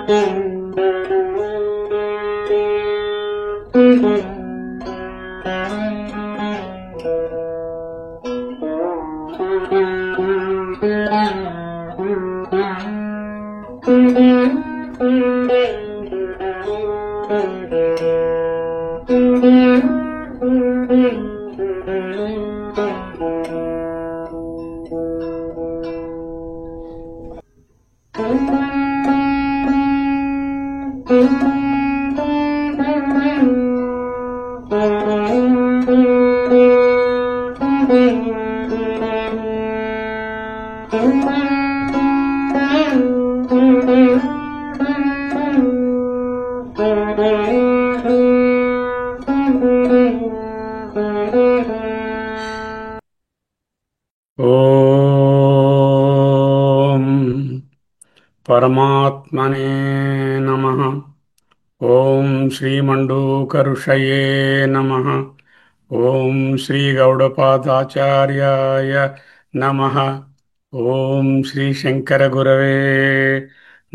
ఓం పరమాత్మనే నమః. ఓం శ్రీమండూకరుషయే నమః. ఓం శ్రీ గౌడపాదాచార్యాయ నమః. ఓం శ్రీ శంకర గురవే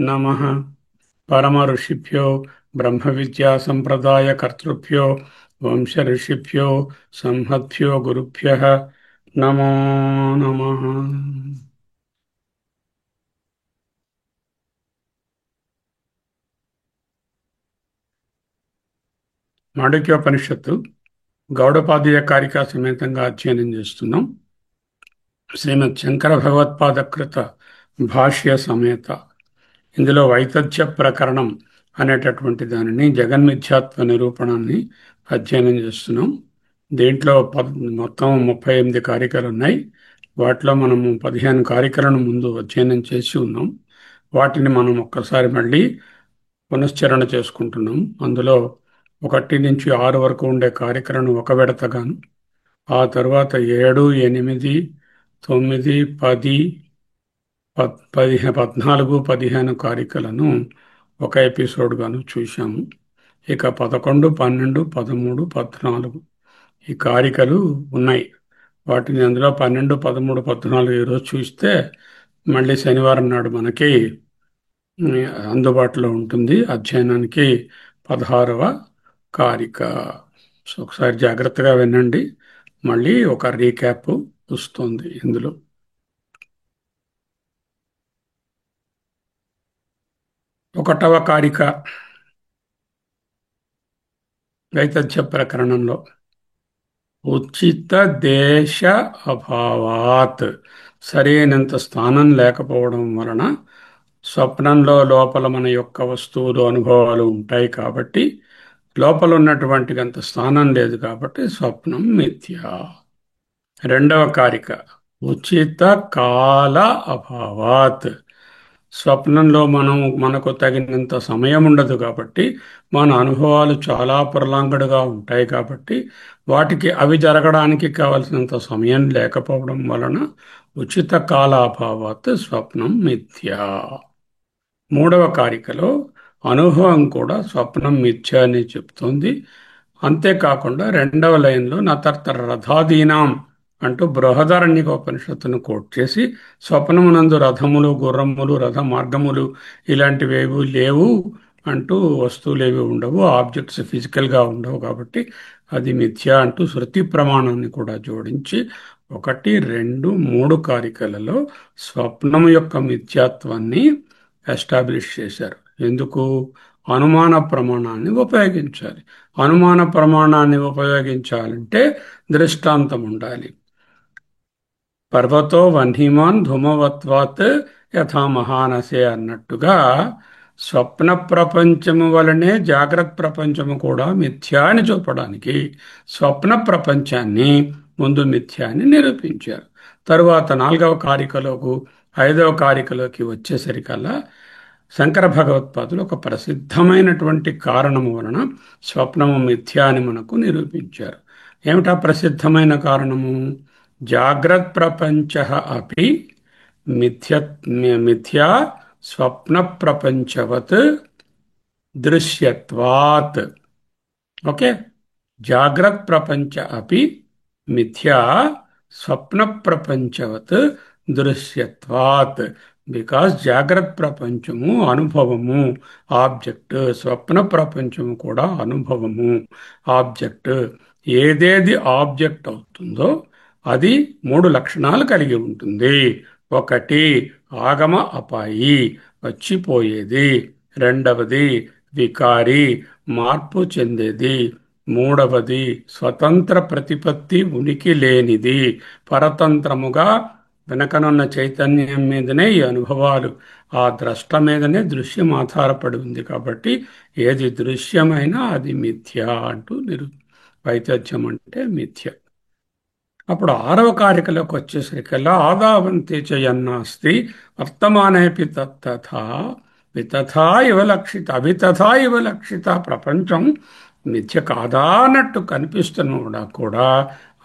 నమః. పరమ ఋషిభ్యో బ్రహ్మ విద్యా సంప్రదాయ కర్తృభ్యో వంశ ఋషిభ్యో సంహద్భ్యో గురుభ్యః నమో నమః. మాండూక్యోపనిషత్తు గౌడపాదీయ కారికా సమేతంగా అధ్యయనం చేస్తున్నాం. శ్రీమద్ శంకర భగవత్పాదకృత భాష్య సమేత. ఇందులో వైతథ్య ప్రకరణం అనేటటువంటి దానిని జగన్మిథ్యాత్వ నిరూపణాన్ని అధ్యయనం చేస్తున్నాం. దీంట్లో మొత్తం 38 కారికలు ఉన్నాయి. వాటిలో మనము 15 కారికలను ముందు అధ్యయనం చేసి ఉన్నాం. వాటిని మనం ఒక్కసారి మళ్ళీ పునశ్చరణ చేసుకుంటున్నాం. అందులో 1 నుంచి 6 వరకు ఉండే కారికలను ఒక విడతగాను, ఆ తర్వాత 7, 8, 9, 10, 14, 15 కారికలను ఒక ఎపిసోడ్గాను చూశాము. ఇక 11, 12, 13, 14 ఈ కారికలు ఉన్నాయి. వాటిని అందులో 12, 13, 14 ఈరోజు చూస్తే మళ్ళీ శనివారం నాడు మనకి అందుబాటులో ఉంటుంది. అధ్యయనానికి 16వ కారిక. సో ఒకసారి జాగ్రత్తగా వినండి. మళ్ళీ ఒక రీక్యాప్ వస్తుంది ఇందులో. 1వ కారిక వైతథ్య ప్రకరణంలో ఉచిత దేశ అభావాత్, సరైనంత స్థానం లేకపోవడం వలన స్వప్నంలో లోపల మన యొక్క వస్తువులు అనుభవాలు ఉంటాయి కాబట్టి, లోపల ఉన్నటువంటి అంత స్థానం లేదు కాబట్టి స్వప్నం మిథ్య. 2వ కారిక ఉచిత కాల అభావాత్, స్వప్నంలో మనకు తగినంత సమయం ఉండదు కాబట్టి, మన అనుభవాలు చాలా ప్రలాంగడ్గా ఉంటాయి కాబట్టి, వాటికి అవి జరగడానికి కావలసినంత సమయం లేకపోవడం వలన ఉచిత కాలాభావాత్ స్వప్నం మిథ్య. 3వ కారికలో అనుభవం కూడా స్వప్నం మిథ్య అని చెప్తోంది. అంతేకాకుండా 2వ లైన్లో నతర్తర రథాదీనాం అంటూ బృహదారణ్యకోపనిషత్తును కోట్ చేసి, స్వప్నమునందు రథములు, గుర్రములు, రథ మార్గములు ఇలాంటివేవి లేవు అంటూ, వస్తువులేవి ఉండవు, ఆబ్జెక్ట్స్ ఫిజికల్గా ఉండవు కాబట్టి అది మిథ్య అంటూ శృతి ప్రమాణాన్ని కూడా జోడించి 1, 2, 3 కారికలలో స్వప్నం యొక్క మిథ్యాత్వాన్ని ఎస్టాబ్లిష్ చేశారు. ఎందుకు? అనుమాన ప్రమాణాన్ని ఉపయోగించాలి. అనుమాన ప్రమాణాన్ని ఉపయోగించాలంటే దృష్టాంతం ఉండాలి. పర్వతో వహ్నిమాన్ ధూమవత్వాత్ యథా మహానసే అన్నట్టుగా స్వప్న ప్రపంచము వలనే జాగ్రత్త ప్రపంచము కూడా మిథ్యా అని చూపడానికి స్వప్న ప్రపంచాన్ని ముందు మిథ్యా అని నిరూపించారు. తరువాత 4వ కారికలోకి 5వ కారికలోకి వచ్చేసరికల్లా శంకర భగవత్పాదులు ఒక ప్రసిద్ధమైనటువంటి కారణము వలన స్వప్నము మిథ్యా అని మనకు నిరూపించారు. ఏమిటా ప్రసిద్ధమైన కారణము? జాగ్రత్త ప్రపంచ అపి మిథ్యా స్వప్న ప్రపంచవత్ దృశ్యత్వాత్. ఓకే, జాగ్రత్త ప్రపంచ అపి మిథ్యా స్వప్న ప్రపంచవత్ దృశ్యత్వాత్. బికాస్ జాగ్రత్త ప్రపంచము అనుభవము ఆబ్జెక్ట్, స్వప్న ప్రపంచము కూడా అనుభవము ఆబ్జెక్ట్. ఏదేది ఆబ్జెక్ట్ అవుతుందో అది మూడు లక్షణాలు కలిగి ఉంటుంది. ఒకటి ఆగమ అపాయి, వచ్చిపోయేది. రెండవది వికారి, మార్పు చెందేది. మూడవది స్వతంత్ర ప్రతిపత్తి, ఉనికి లేనిది. పరతంత్రముగా వెనకనున్న చైతన్యం మీదనే ఈ అనుభవాలు, ఆ ద్రష్ట మీదనే దృశ్యం ఆధారపడి ఉంది. కాబట్టి ఏది దృశ్యమైనా అది మిథ్య అంటూ వైతథ్యం అంటే మిథ్య. అప్పుడు ఆరవ కారికలోకి వచ్చేసరికల్లా ఆదావంతే చయన్నాస్తి వర్తమానేపి తత్తథా వితథా ఇవ లక్షిత అవితథా ఇవ లక్షిత. ప్రపంచం మిథ్య కాదా అన్నట్టు కనిపిస్తున్నా కూడా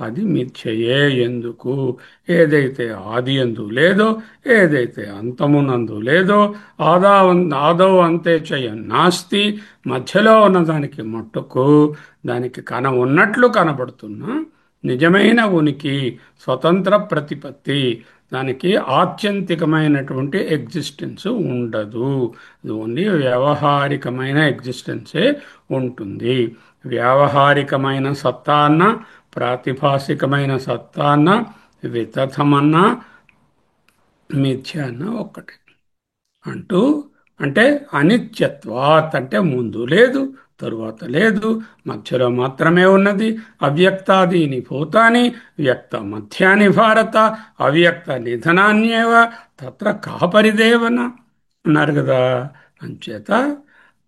అది మిథ్యయే. ఎందుకు? ఏదైతే ఆది యందు లేదో, ఏదైతే అంతమునందు లేదో, ఆదౌ అంతే నాస్తి, మధ్యలో ఉన్నదానికి మట్టుకు దానికి ఉన్నట్లు కనబడుతున్నా నిజమైన ఉనికి, స్వతంత్ర ప్రతిపత్తి, దానికి ఆత్యంతికమైనటువంటి ఎగ్జిస్టెన్స్ ఉండదు. అది ఓన్లీ వ్యావహారికమైన ఎగ్జిస్టెన్సే ఉంటుంది. వ్యావహారికమైన సత్తా అన్న, ప్రాతిభాసికమైన సత్తా అన్న, వితథమన్న, మిథ్య అన్న ఒక్కటి అంటూ. అంటే అనిత్యత్వాత్ అంటే ముందు లేదు, తరువాత లేదు, మధ్యలో మాత్రమే ఉన్నది. అవ్యక్తాదీని భూతాని వ్యక్త మధ్యాని భారత అవ్యక్త నిధనాన్యేవ తత్ర కాపరిదేవన అన్నారు కదా. అంచేత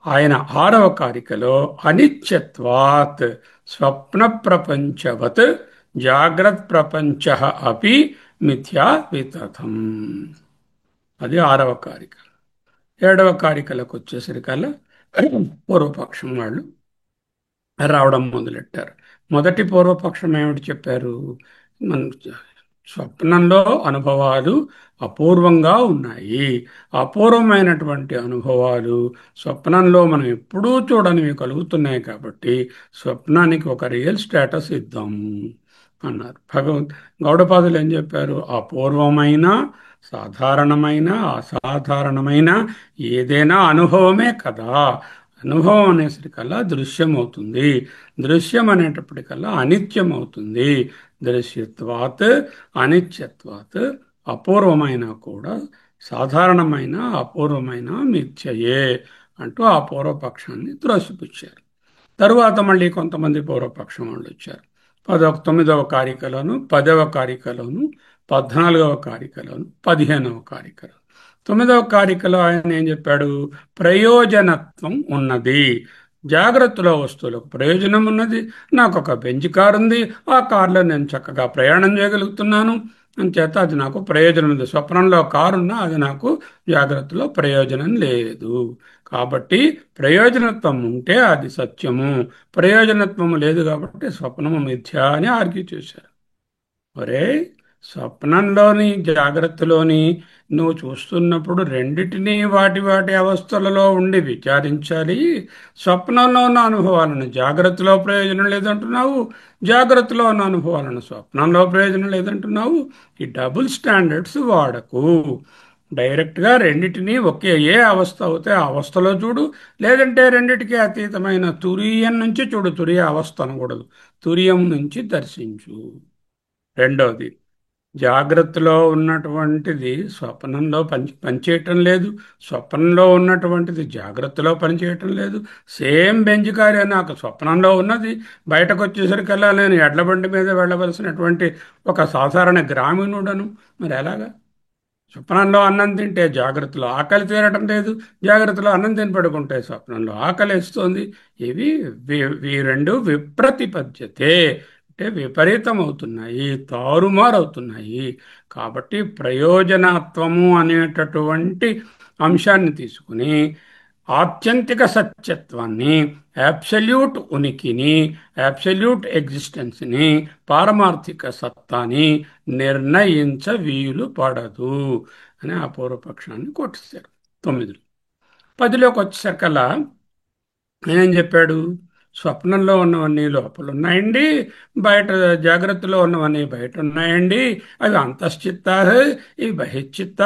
ఆయన ఆరవ కారికలో అనిత్యత్వాత్ స్వప్న ప్రపంచవత్ జాగ్రత్త ప్రపంచ అపి మిథ్యా వితథం. అది ఆరవ కారిక. ఏడవ కారికలకు వచ్చేసరికల్లా పూర్వపక్షం వాళ్ళు రావడం మొదలెట్టారు. మొదటి పూర్వపక్షం ఏమిటి చెప్పారు? మన స్వప్నంలో అనుభవాలు అపూర్వంగా ఉన్నాయి. అపూర్వమైనటువంటి అనుభవాలు స్వప్నంలో మనం ఎప్పుడూ చూడనివి కలుగుతున్నాయి. కాబట్టి స్వప్నానికి ఒక రియల్ స్టేటస్ ఇద్దాము అన్నారు. గౌడపాదులు ఏం చెప్పారు? అపూర్వమైన, సాధారణమైన, అసాధారణమైన ఏదైనా అనుభవమే కదా. అనుభవం అనేసరికల్లా దృశ్యం అవుతుంది. దృశ్యం అనేటప్పటికల్లా అనిత్యం అవుతుంది. దృశ్యత్వాత్ అనిత్యత్వాత్ అపూర్వమైన కూడా సాధారణమైన అపూర్వమైన మిథ్యయే అంటూ ఆ పూర్వపక్షాన్ని త్రోసిపుచ్చారు. తరువాత మళ్ళీ కొంతమంది పూర్వపక్షం వాళ్ళు వచ్చారు. 9వ కారికలోను, 10వ కారికలోను, 14వ కారికలోను, 15వ కారికలో. 9వ కారికలో ఆయన ఏం చెప్పాడు? ప్రయోజనత్వం ఉన్నది. జాగ్రత్తలో వస్తువులకు ప్రయోజనం ఉన్నది. నాకు ఒక బెంచ్ కారు ఉంది, ఆ కారులో నేను చక్కగా ప్రయాణం చేయగలుగుతున్నాను, అంచేత అది నాకు ప్రయోజనం ఉంది. స్వప్నంలో కారున్నా అది నాకు జాగ్రత్తలో ప్రయోజనం లేదు. కాబట్టి ప్రయోజనత్వం ఉంటే అది సత్యము, ప్రయోజనత్వము లేదు కాబట్టి స్వప్నము మిథ్య అని ఆర్గ్యూ చేశారు. ఒరే, స్వప్నంలోని జాగ్రత్తలోని నువ్వు చూస్తున్నప్పుడు రెండిటినీ వాటి వాటి అవస్థలలో ఉండి విచారించాలి. స్వప్నంలో ఉన్న అనుభవాలను జాగ్రత్తలో ప్రయోజనం లేదంటున్నావు, జాగ్రత్తలో ఉన్న అనుభవాలను స్వప్నంలో ప్రయోజనం లేదంటున్నావు. ఈ డబుల్ స్టాండర్డ్స్ వాడకు. డైరెక్ట్గా రెండిటినీ ఏ అవస్థ అవుతే ఆ అవస్థలో చూడు, లేదంటే రెండిటికి అతీతమైన తురియం నుంచి చూడు. తురియ అవస్థ అనకూడదు, తురియం నుంచి దర్శించు. రెండవది, జాగ్రత్తలో ఉన్నటువంటిది స్వప్నంలో పనిచేయటం లేదు, స్వప్నంలో ఉన్నటువంటిది జాగ్రత్తలో పనిచేయటం లేదు. సేమ్ బెంచ్ కారే నాకు స్వప్నంలో ఉన్నది, బయటకు వచ్చేసరికల్లా నేను ఎడ్ల బండి మీద వెళ్ళవలసినటువంటి ఒక సాధారణ గ్రామీణుడను. మరి ఎలాగా? స్వప్నంలో అన్నం తింటే జాగ్రత్తలో ఆకలి తీరటం లేదు, జాగ్రత్తలో అన్నం తిని పడుకుంటే స్వప్నంలో ఆకలి వేస్తుంది. ఇవి రెండు విప్రతిపద్యతే అంటే విపరీతం అవుతున్నాయి, తారుమారవుతున్నాయి. కాబట్టి ప్రయోజనత్వము అనేటటువంటి అంశాన్ని తీసుకుని ఆత్యంతిక సత్యత్వాన్ని, అబ్సల్యూట్ ఉనికిని, అబ్సల్యూట్ ఎగ్జిస్టెన్స్ని, పారమార్థిక సత్తాని నిర్ణయించ వీలు పడదు అని ఆ పూర్వపక్షాన్ని కొట్టేశారు. 9. 10లోకి వచ్చేసరికల్లా ఏం చెప్పాడు? స్వప్నంలో ఉన్నవన్నీ లోపల ఉన్నాయండి, బయట జాగ్రత్తలో ఉన్నవన్నీ బయట ఉన్నాయండి. అవి అంతశ్చిత్త, ఇవి బహిశ్చిత్త.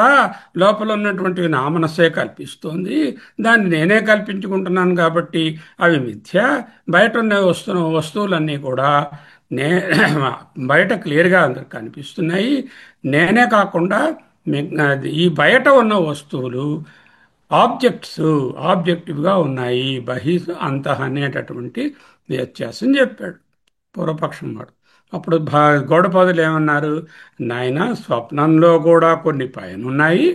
లోపల ఉన్నటువంటివి నా మనస్సే కల్పిస్తోంది, దాన్ని నేనే కల్పించుకుంటున్నాను కాబట్టి అవి మిథ్య. బయట ఉన్న వస్తువులన్నీ కూడా నే బయట క్లియర్గా అందరికి కనిపిస్తున్నాయి. నేనే కాకుండా ఈ బయట ఉన్న వస్తువులు ఆబ్జెక్ట్స్ ఆబ్జెక్టివ్గా ఉన్నాయి. బహిర్ అంతః అనేటటువంటి వ్యత్యాసం చెప్పాడు పూర్వపక్షం వాడు. అప్పుడు గౌడపాదులు ఏమన్నారు? నాయన, స్వప్నంలో కూడా కొన్ని పైన ఉన్నాయి,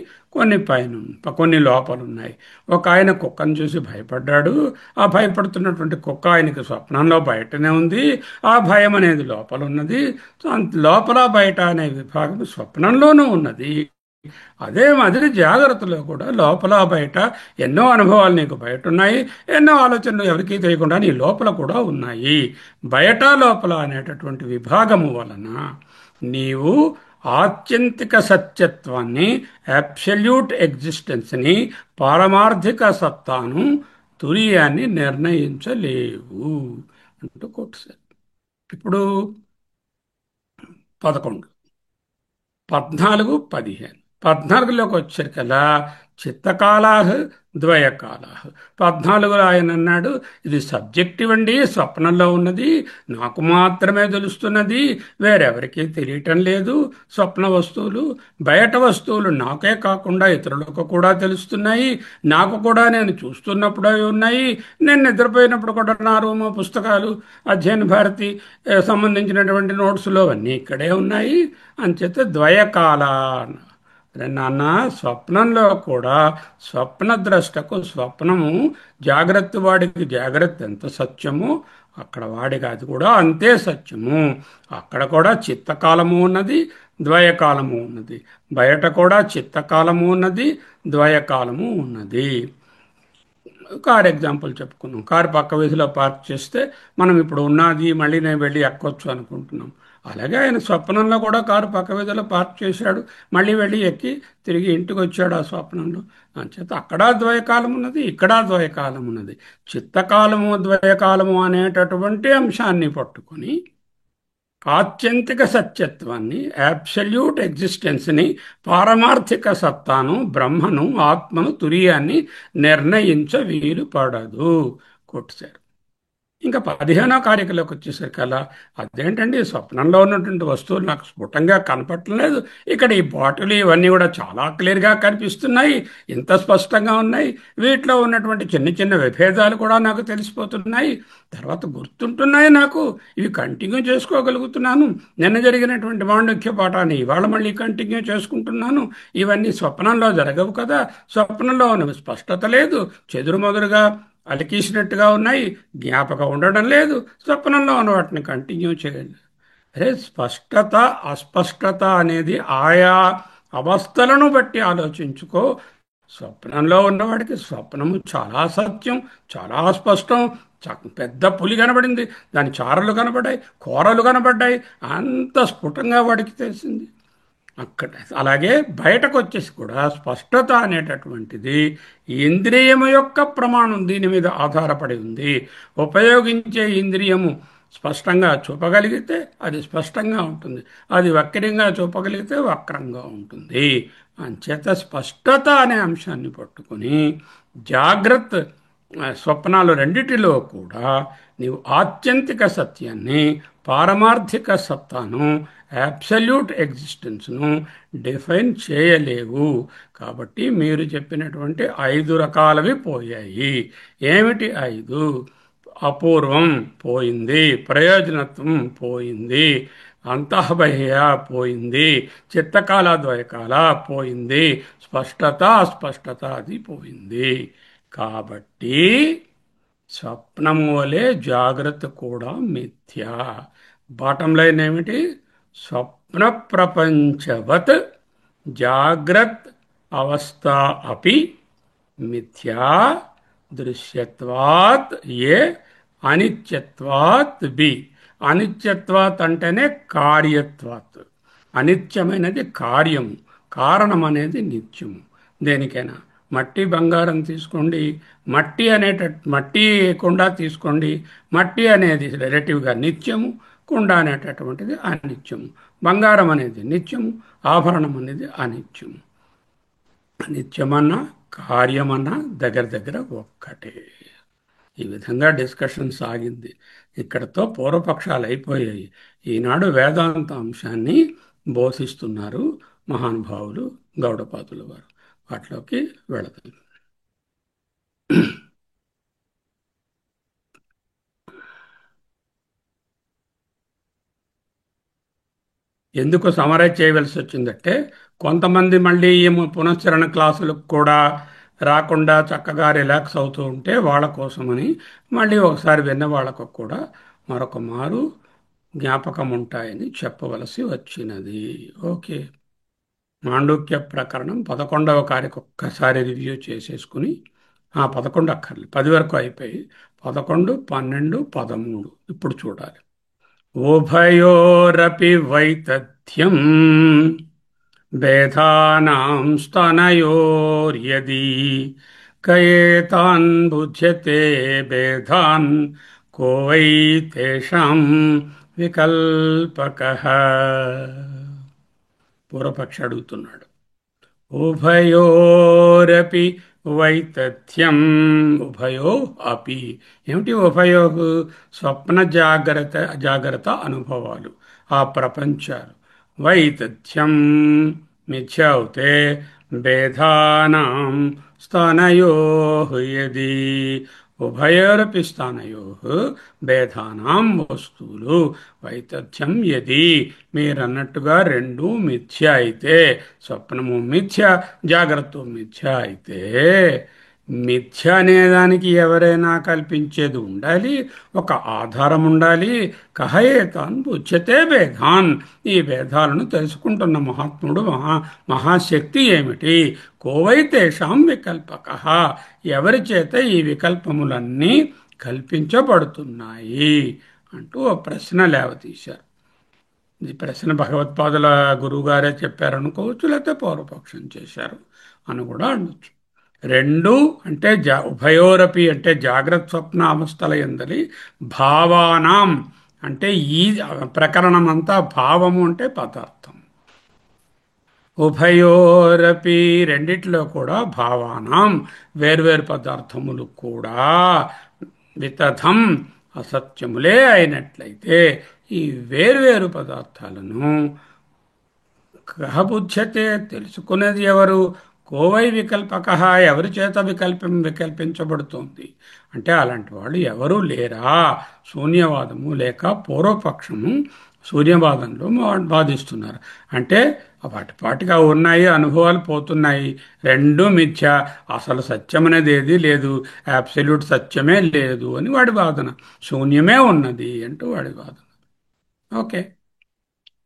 కొన్ని లోపల ఉన్నాయి. ఒక ఆయన కుక్కను చూసి భయపడ్డాడు. ఆ భయపడుతున్నటువంటి కుక్క ఆయనకి స్వప్నంలో బయటనే ఉంది. ఆ భయం అనేది లోపల ఉన్నది. లోపల బయట అనే విభాగం స్వప్నంలోనూ ఉన్నది. అదే మాదిరి జాగ్రత్తలో కూడా లోపల బయట ఎన్నో అనుభవాలు నీకు బయట ఉన్నాయి, ఎన్నో ఆలోచనలు ఎవరికీ తెలియకుండా నీ లోపల కూడా ఉన్నాయి. బయట లోపల అనేటటువంటి విభాగము వలన నీవు ఆత్యంతిక సత్యత్వాన్ని, అబ్సల్యూట్ ఎగ్జిస్టెన్స్ని, పారమార్థిక సత్తాను, తురియాన్ని నిర్ణయించలేవు అంటూ కొట్టారు. ఇప్పుడు 11, 14, 15. 14లోకి వచ్చేసరికల్లా చిత్తకాలాహ ద్వయకాలాహ. 14లో ఆయన అన్నాడు, ఇది సబ్జెక్టివ్ అండి, స్వప్నంలో ఉన్నది నాకు మాత్రమే తెలుస్తున్నది, వేరెవరికీ తెలియటం లేదు. స్వప్న వస్తువులు, బయట వస్తువులు నాకే కాకుండా ఇతరులకు కూడా తెలుస్తున్నాయి. నాకు కూడా నేను చూస్తున్నప్పుడు అవి ఉన్నాయి, నేను నిద్రపోయినప్పుడు కూడా నా రూము, పుస్తకాలు, అధ్యయన భారతి సంబంధించినటువంటి నోట్సులు అవన్నీ ఇక్కడే ఉన్నాయి. అంచేత ద్వయకాల. నాన్న, స్వప్నంలో కూడా స్వప్నద్రష్టకు స్వప్నము, జాగ్రత్త వాడికి జాగ్రత్త ఎంత సత్యమో అక్కడ వాడికి అది కూడా అంతే సత్యము. అక్కడ కూడా చిత్తకాలము ఉన్నది, ద్వయకాలము ఉన్నది. బయట కూడా చిత్తకాలము ఉన్నది, ద్వయకాలము ఉన్నది. కార్ ఎగ్జాంపుల్ చెప్పుకున్నాం. కారు పక్క వీధిలో పార్క్ చేస్తే మనం ఇప్పుడు ఉన్నది మళ్ళీ నేను వెళ్ళి ఎక్కొచ్చు అనుకుంటున్నాం. అలాగే ఆయన స్వప్నంలో కూడా కారు పక్క వీధిలో పార్క్ చేశాడు, మళ్ళీ వెళ్ళి ఎక్కి తిరిగి ఇంటికి వచ్చాడు ఆ స్వప్నంలో. అంచేత అక్కడ ద్వయకాలం ఉన్నది, ఇక్కడ ద్వయకాలం ఉన్నది. చిత్తకాలము ద్వయకాలము అనేటటువంటి అంశాన్ని పట్టుకొని ఆత్యంతిక సత్యత్వాన్ని, అబ్సల్యూట్ ఎగ్జిస్టెన్స్ని, పారమార్థిక సత్తాను, బ్రహ్మను, ఆత్మను, తురియాన్ని నిర్ణయించ వీలు పడదు కొట్టారు. ఇంకా 15వ కారికలోకి వచ్చేసరికల్లా అదేంటండి, స్వప్నంలో ఉన్నటువంటి వస్తువులు నాకు స్ఫుటంగా కనపడలేదు, ఇక్కడ ఈ బాటిల్ ఇవన్నీ కూడా చాలా క్లియర్గా కనిపిస్తున్నాయి, ఇంత స్పష్టంగా ఉన్నాయి, వీటిలో ఉన్నటువంటి చిన్న చిన్న విభేదాలు కూడా నాకు తెలిసిపోతున్నాయి, తర్వాత గుర్తుంటున్నాయి, నాకు ఇవి కంటిన్యూ చేసుకోగలుగుతున్నాను. నిన్న జరిగినటువంటి మాండక్య పాఠాన్ని ఇవాళ మళ్ళీ కంటిన్యూ చేసుకుంటున్నాను. ఇవన్నీ స్వప్నంలో జరగవు కదా, స్వప్నంలో ఉన్నవి స్పష్టత లేదు, చెదురుమదురుగా అలికేసినట్టుగా ఉన్నాయి, జ్ఞాపకం ఉండడం లేదు. స్వప్నంలో ఉన్న వాటిని కంటిన్యూ చేయండి. అరే, స్పష్టత అస్పష్టత అనేది ఆయా అవస్థలను బట్టి ఆలోచించుకో. స్వప్నంలో ఉన్నవాడికి స్వప్నము చాలా సత్యం, చాలా స్పష్టం. పెద్ద పులి కనబడింది, దాని చారలు కనబడ్డాయి, కూరలు కనబడ్డాయి, అంత స్ఫుటంగా వాడికి తెలిసింది. అక్కడ అలాగే బయటకు వచ్చేసి కూడా స్పష్టత అనేటటువంటిది ఇంద్రియము యొక్క ప్రమాణం దీని మీద ఆధారపడి ఉంది. ఉపయోగించే ఇంద్రియము స్పష్టంగా చూపగలిగితే అది స్పష్టంగా ఉంటుంది, అది వక్రంగా చూపగలిగితే వక్రంగా ఉంటుంది. అంచేత స్పష్టత అనే అంశాన్ని పట్టుకొని జాగ్రత్త స్వప్నాలు రెండిటిలో కూడా నీవు ఆత్యంతిక సత్యాన్ని, పారమార్థిక సత్తాను, అబ్సల్యూట్ ఎగ్జిస్టెన్స్ను డిఫైన్ చేయలేవు. కాబట్టి మీరు చెప్పినటువంటి 5 రకాలవి పోయాయి. ఏమిటి 5? అపూర్వం పోయింది, ప్రయోజనత్వం పోయింది, అంతఃబహ్య పోయింది, చిత్తకాల ద్వయకాల పోయింది, స్పష్టత అస్పష్టత అది పోయింది. కాబట్టి స్వప్నము వలె జాగ్రత్త కూడా మిథ్య. బాటం లైన్ ఏమిటి? స్వప్న ప్రపంచవత్ జాగ్రత్ అవస్థ అపి మిథ్యా దృశ్యత్వాత్ ఏ అనిత్యత్వాత్ బి. అనిత్యత్వాత్ అంటేనే కార్యత్వాత్. అనిత్యమైనది కార్యము, కారణం అనేది నిత్యము. దేనికైనా మట్టి బంగారం తీసుకోండి, మట్టి కుండ తీసుకోండి. మట్టి అనేది రిలేటివ్గా నిత్యము, కుండ అనేటటువంటిది అనిత్యము. బంగారం అనేది నిత్యము, ఆభరణం అనేది అనిత్యము. నిత్యమన్నా కార్యమన్నా దగ్గర దగ్గర ఒక్కటే. ఈ విధంగా డిస్కషన్ సాగింది. ఇక్కడతో పూర్వపక్షాలు అయిపోయాయి. ఈనాడు వేదాంత అంశాన్ని బోధిస్తున్నారు మహానుభావులు గౌడపాదుల వారు. వాటిలోకి వెళదాం. ఎందుకు సమరైజ్ చేయవలసి వచ్చిందంటే, కొంతమంది మళ్ళీ ఈ పునశ్చరణ క్లాసులకు కూడా రాకుండా చక్కగా రిలాక్స్ అవుతూ ఉంటే వాళ్ళ కోసమని మళ్ళీ ఒకసారి విన్న వాళ్ళకు కూడా మరొక మారు జ్ఞాపకం ఉంటాయని చెప్పవలసి వచ్చినది. ఓకే. మాండూక్య ప్రకరణం 11వ కారిక ఒక్కసారి రివ్యూ చేసేసుకుని, 11 అక్కర్లేదు, 10 వరకు అయిపోయి 11, 12, 13 ఇప్పుడు చూడాలి. ఉభయోరపి వైతథ్యం భేదానాం స్తనయోర్యది కయేతాన్ బుధ్యతే భేదాన్ కో వై తేషాం వికల్పకః. పూర్వపక్షి అడుగుతున్నాడు. ఉభయోరపి వైతథ్యం. ఉభయో అపి ఏమిటి? ఉభయో స్వప్న జాగ్రత్త అనుభవాలు, ఆ ప్రపంచాలు. వైతథ్యం మిథ్య అవుతే భేదానాం స్థానయో యది. ఉభయోరపి స్థానయో భేదానాం వస్తువులు వైతథ్యం యది మీరన్నట్టుగా రెండు మిథ్య అయితే, స్వప్నము మిథ్య, జాగ్రత్త మిథ్య అయితే, మిథ్య అనేదానికి ఎవరైనా కల్పించేది ఉండాలి, ఒక ఆధారం ఉండాలి. కహయేతాన్ ఉచ్యతే భేదాన్. ఈ భేదాలను తెలుసుకుంటున్న మహాత్ముడు మహాశక్తి ఏమిటి? కోవై తేషాం వికల్పకః. ఎవరి చేత ఈ వికల్పములన్నీ కల్పించబడుతున్నాయి అంటూ ఓ ప్రశ్న లేవతీశారు. ఈ ప్రశ్న భగవత్పాదుల గురువుగారే చెప్పారనుకోవచ్చు, లేకపోతే పూర్వపక్షం చేశారు అని కూడా అనొచ్చు. రెండు అంటే ఉభయోరపి అంటే జాగ్రత్త స్వప్న అవస్థల యందలి భావానాం అంటే ఈ ప్రకరణం అంతా భావము అంటే పదార్థం. ఉభయోరపి రెండిట్లో కూడా భావానాం వేర్వేరు పదార్థములు కూడా వితథం అసత్యములే అయినట్లయితే ఈ వేర్వేరు పదార్థాలను కహబుధ్యతే తెలుసుకునేది ఎవరు? కోవై వికల్పక ఎవరి చేత వికల్పించబడుతోంది అంటే అలాంటి వాళ్ళు ఎవరూ లేరా? శూన్యవాదము లేక పూర్వపక్షము శూన్యవాదంలో వాదిస్తున్నారు. అంటే వాటిగా ఉన్నాయి, అనుభవాలు పోతున్నాయి, రెండు మిథ్య, అసలు సత్యం అనేది ఏది లేదు, అబ్సల్యూట్ సత్యమే లేదు అని వాడి వాదన. శూన్యమే ఉన్నది అంటూ వాడి వాదన. ఓకే.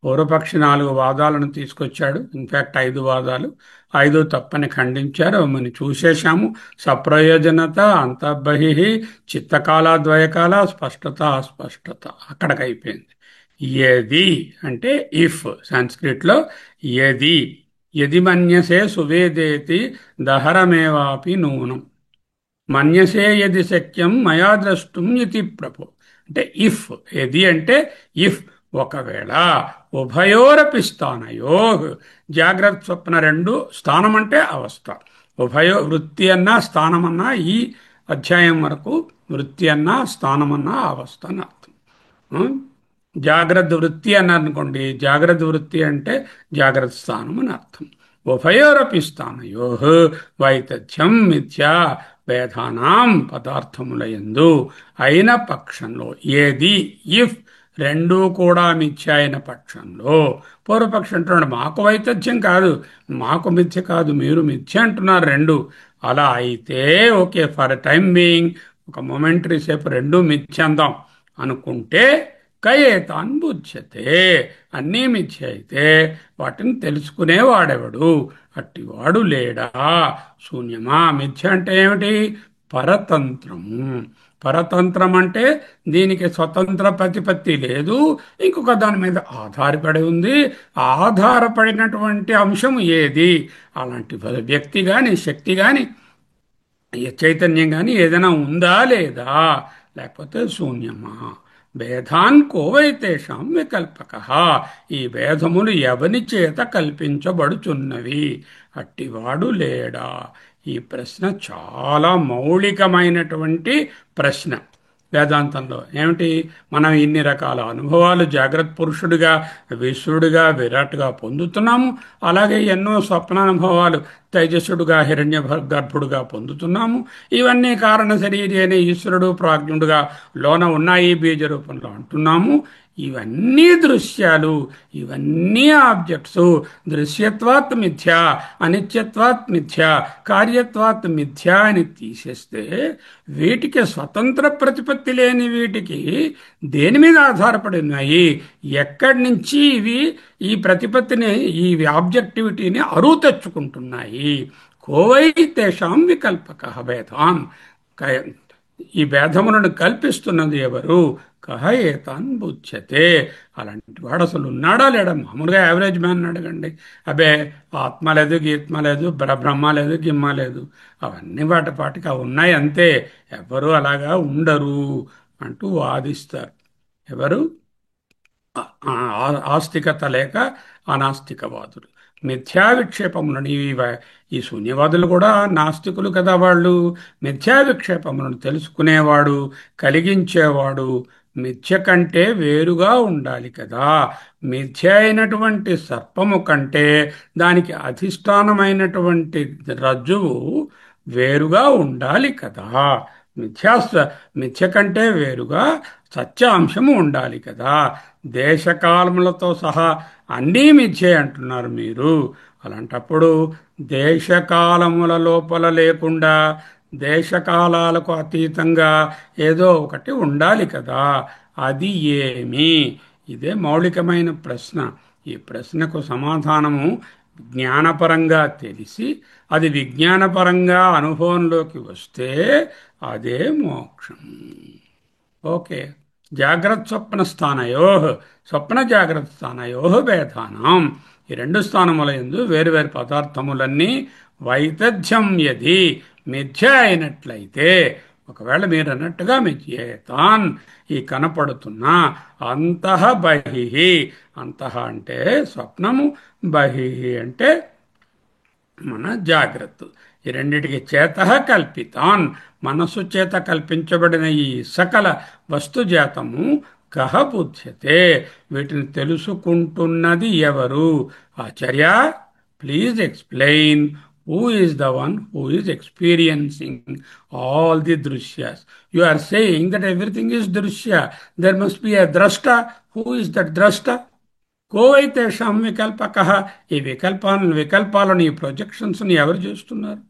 పూర్వపక్షి 4 వాదాలను తీసుకొచ్చాడు. ఇన్ఫ్యాక్ట్ 5 వాదాలు, 5 తప్పని ఖండించారు. మనం చూసేశాము. సప్రయోజనత, అంతర్బహి, చిత్తకాల, స్పష్టత, అస్పష్టత అక్కడికి అయిపోయింది. యది అంటే ఇఫ్, సంస్కృత్లో యది. యది మన్యసే సువేదేతి దహరమేవాపి నూనం మన్యసే యది శక్యం మయా ద్రష్టుం ఇతి ప్రభు. అంటే ఇఫ్, యది అంటే ఇఫ్, ఒకవేళ, ఉభయోరపి స్థానయో జాగ్రత్త స్వప్న రెండు, స్థానం అంటే అవస్థ, ఉభయో వృత్తి అన్నా స్థానమన్నా ఈ అధ్యాయం వరకు వృత్తి అన్నా స్థానమన్నా అవస్థ అని అర్థం. జాగ్రత్త వృత్తి అన్నారనుకోండి, జాగ్రత్త వృత్తి అంటే జాగ్రత్త స్థానం అని అర్థం. ఉభయోరపి స్థానయో వైతథ్యం మిథ్యా భేదానాం పదార్థములయందు అయిన పక్షంలో ఏది ఇఫ్ రెండూ కూడా మిథ్య అయిన పక్షంలో, పూర్వపక్షం అంటున్నాడు మాకు వైతథ్యం కాదు, మాకు మిథ్య కాదు, మీరు మిథ్య అంటున్నారు రెండు. అలా అయితే ఓకే, ఫర్ టైం బీయింగ్ ఒక మొమెంటరీ సేపు రెండు మిథ్య అందాం అనుకుంటే కయేతాన్ బుధ్యతే అన్నీ మిథ్య అయితే వాటిని తెలుసుకునేవాడెవడు? అట్టివాడు లేడా? శూన్యమా? మిథ్య అంటే ఏమిటి? పరతంత్రము. పరతంత్రం అంటే దీనికి స్వతంత్ర ప్రతిపత్తి లేదు, ఇంకొక దాని మీద ఆధారపడి ఉంది. ఆధారపడినటువంటి అంశం ఏది? అలాంటి వ్యక్తి కానీ శక్తి కానీ చైతన్యం కానీ ఏదైనా ఉందా లేదా, లేకపోతే శూన్యమా? భేదాన్ కోవైతేషాం వికల్పక. ఈ భేదములు ఎవని చేత కల్పించబడుచున్నవి? అట్టివాడు లేడా? ఈ ప్రశ్న చాలా మౌలికమైనటువంటి ప్రశ్న వేదాంతంలో. ఏమిటి? మనం ఇన్ని రకాల అనుభవాలు జాగ్రత్త పురుషుడిగా, విశ్వడుగా, విరాట్గా పొందుతున్నాము. అలాగే ఎన్నో స్వప్నానుభవాలు తేజస్సుడుగా, హిరణ్య గర్భుడుగా పొందుతున్నాము. ఇవన్నీ కారణ శరీరి అనే ఈశ్వరుడు ప్రాజ్ఞుడుగా లోన ఉన్నాయి బీజ రూపంలో అంటున్నాము. ఇవన్నీ దృశ్యాలు, ఇవన్నీ ఆబ్జెక్ట్స్. దృశ్యత్వాత్ మిథ్య, అనిత్యత్వాత్ మిథ్య, కార్యత్వాత్ మిథ్య అని తీసేస్తే వీటికి స్వతంత్ర ప్రతిపత్తి లేని వీటికి దేని మీద ఆధారపడి ఉన్నాయి? ఎక్కడి నుంచి ఇవి ఈ ప్రతిపత్తిని, ఈ ఆబ్జెక్టివిటీని అరువు తెచ్చుకుంటున్నాయి? కోవై తేషాం వికల్పక భేదాన్. ఈ భేదములను కల్పిస్తున్నది ఎవరు? కహ ఏతాన్ బుచ్యతే. అలాంటి వాడు అసలు ఉన్నాడా లేడా? మామూలుగా యావరేజ్ మ్యాన్ అడగండి. అబే ఆత్మ లేదు, గీత్మ లేదు, బ్రహ్మ లేదు, గిమ్మ లేదు, అవన్నీ వాటి పాటికి అవి ఉన్నాయి అంతే, ఎవరు అలాగా ఉండరు అంటూ వాదిస్తారు. ఎవరు? ఆస్తికత లేక అనాస్తికవాదులు. మిథ్యా విక్షేపములను ఈ శూన్యవాదులు కూడా నాస్తికులు కదా. వాళ్ళు మిథ్యా విక్షేపములను తెలుసుకునేవాడు, కలిగించేవాడు మిథ్య కంటే వేరుగా ఉండాలి కదా. మిథ్య అయినటువంటి సర్పము కంటే దానికి అధిష్టానమైనటువంటి రజ్జువు వేరుగా ఉండాలి కదా. మిథ్య కంటే వేరుగా సత్యాంశము ఉండాలి కదా. దేశకాలములతో సహా అన్నీ మిథ్యే అంటున్నారు మీరు. అలాంటప్పుడు దేశకాలముల లోపల లేకుండా, దేశకాలాలకు అతీతంగా ఏదో ఒకటి ఉండాలి కదా. అది ఏమి? ఇదే మౌలికమైన ప్రశ్న. ఈ ప్రశ్నకు సమాధానము జ్ఞానపరంగా తెలిసి అది విజ్ఞానపరంగా అనుభవంలోకి వస్తే అదే మోక్షం. ఓకే. జాగ్రత్త స్వప్న స్థానయో, స్వప్న జాగ్రత్త స్థానయో భేదానం. ఈ రెండు స్థానముల యందు వేరువేరు పదార్థములన్నీ వైతథ్యం యది మిథ్య అయినట్లయితే, ఒకవేళ మీరు అన్నట్టుగా మిథ్యేతాన్ ఈ కనపడుతున్న అంతః బహిః, అంతః అంటే స్వప్నము, బహిః అంటే మన జాగ్రత్త. ఈ రెండిటికి చేత కల్పితాన్, మనస్సు చేత కల్పించబడిన ఈ సకల వస్తుజాతము కహ బుధ్యతే, వీటిని తెలుసుకుంటున్నది ఎవరు? Acharya, please explain who is the one who is experiencing all the drishyas. You are saying that everything is drishya. There must be a drashta. Who is that drashta? కోవైతేషాం వికల్పక. ఈ వికల్పాలను ఈ ప్రొజెక్షన్స్ని ఎవరు చేస్తున్నారు?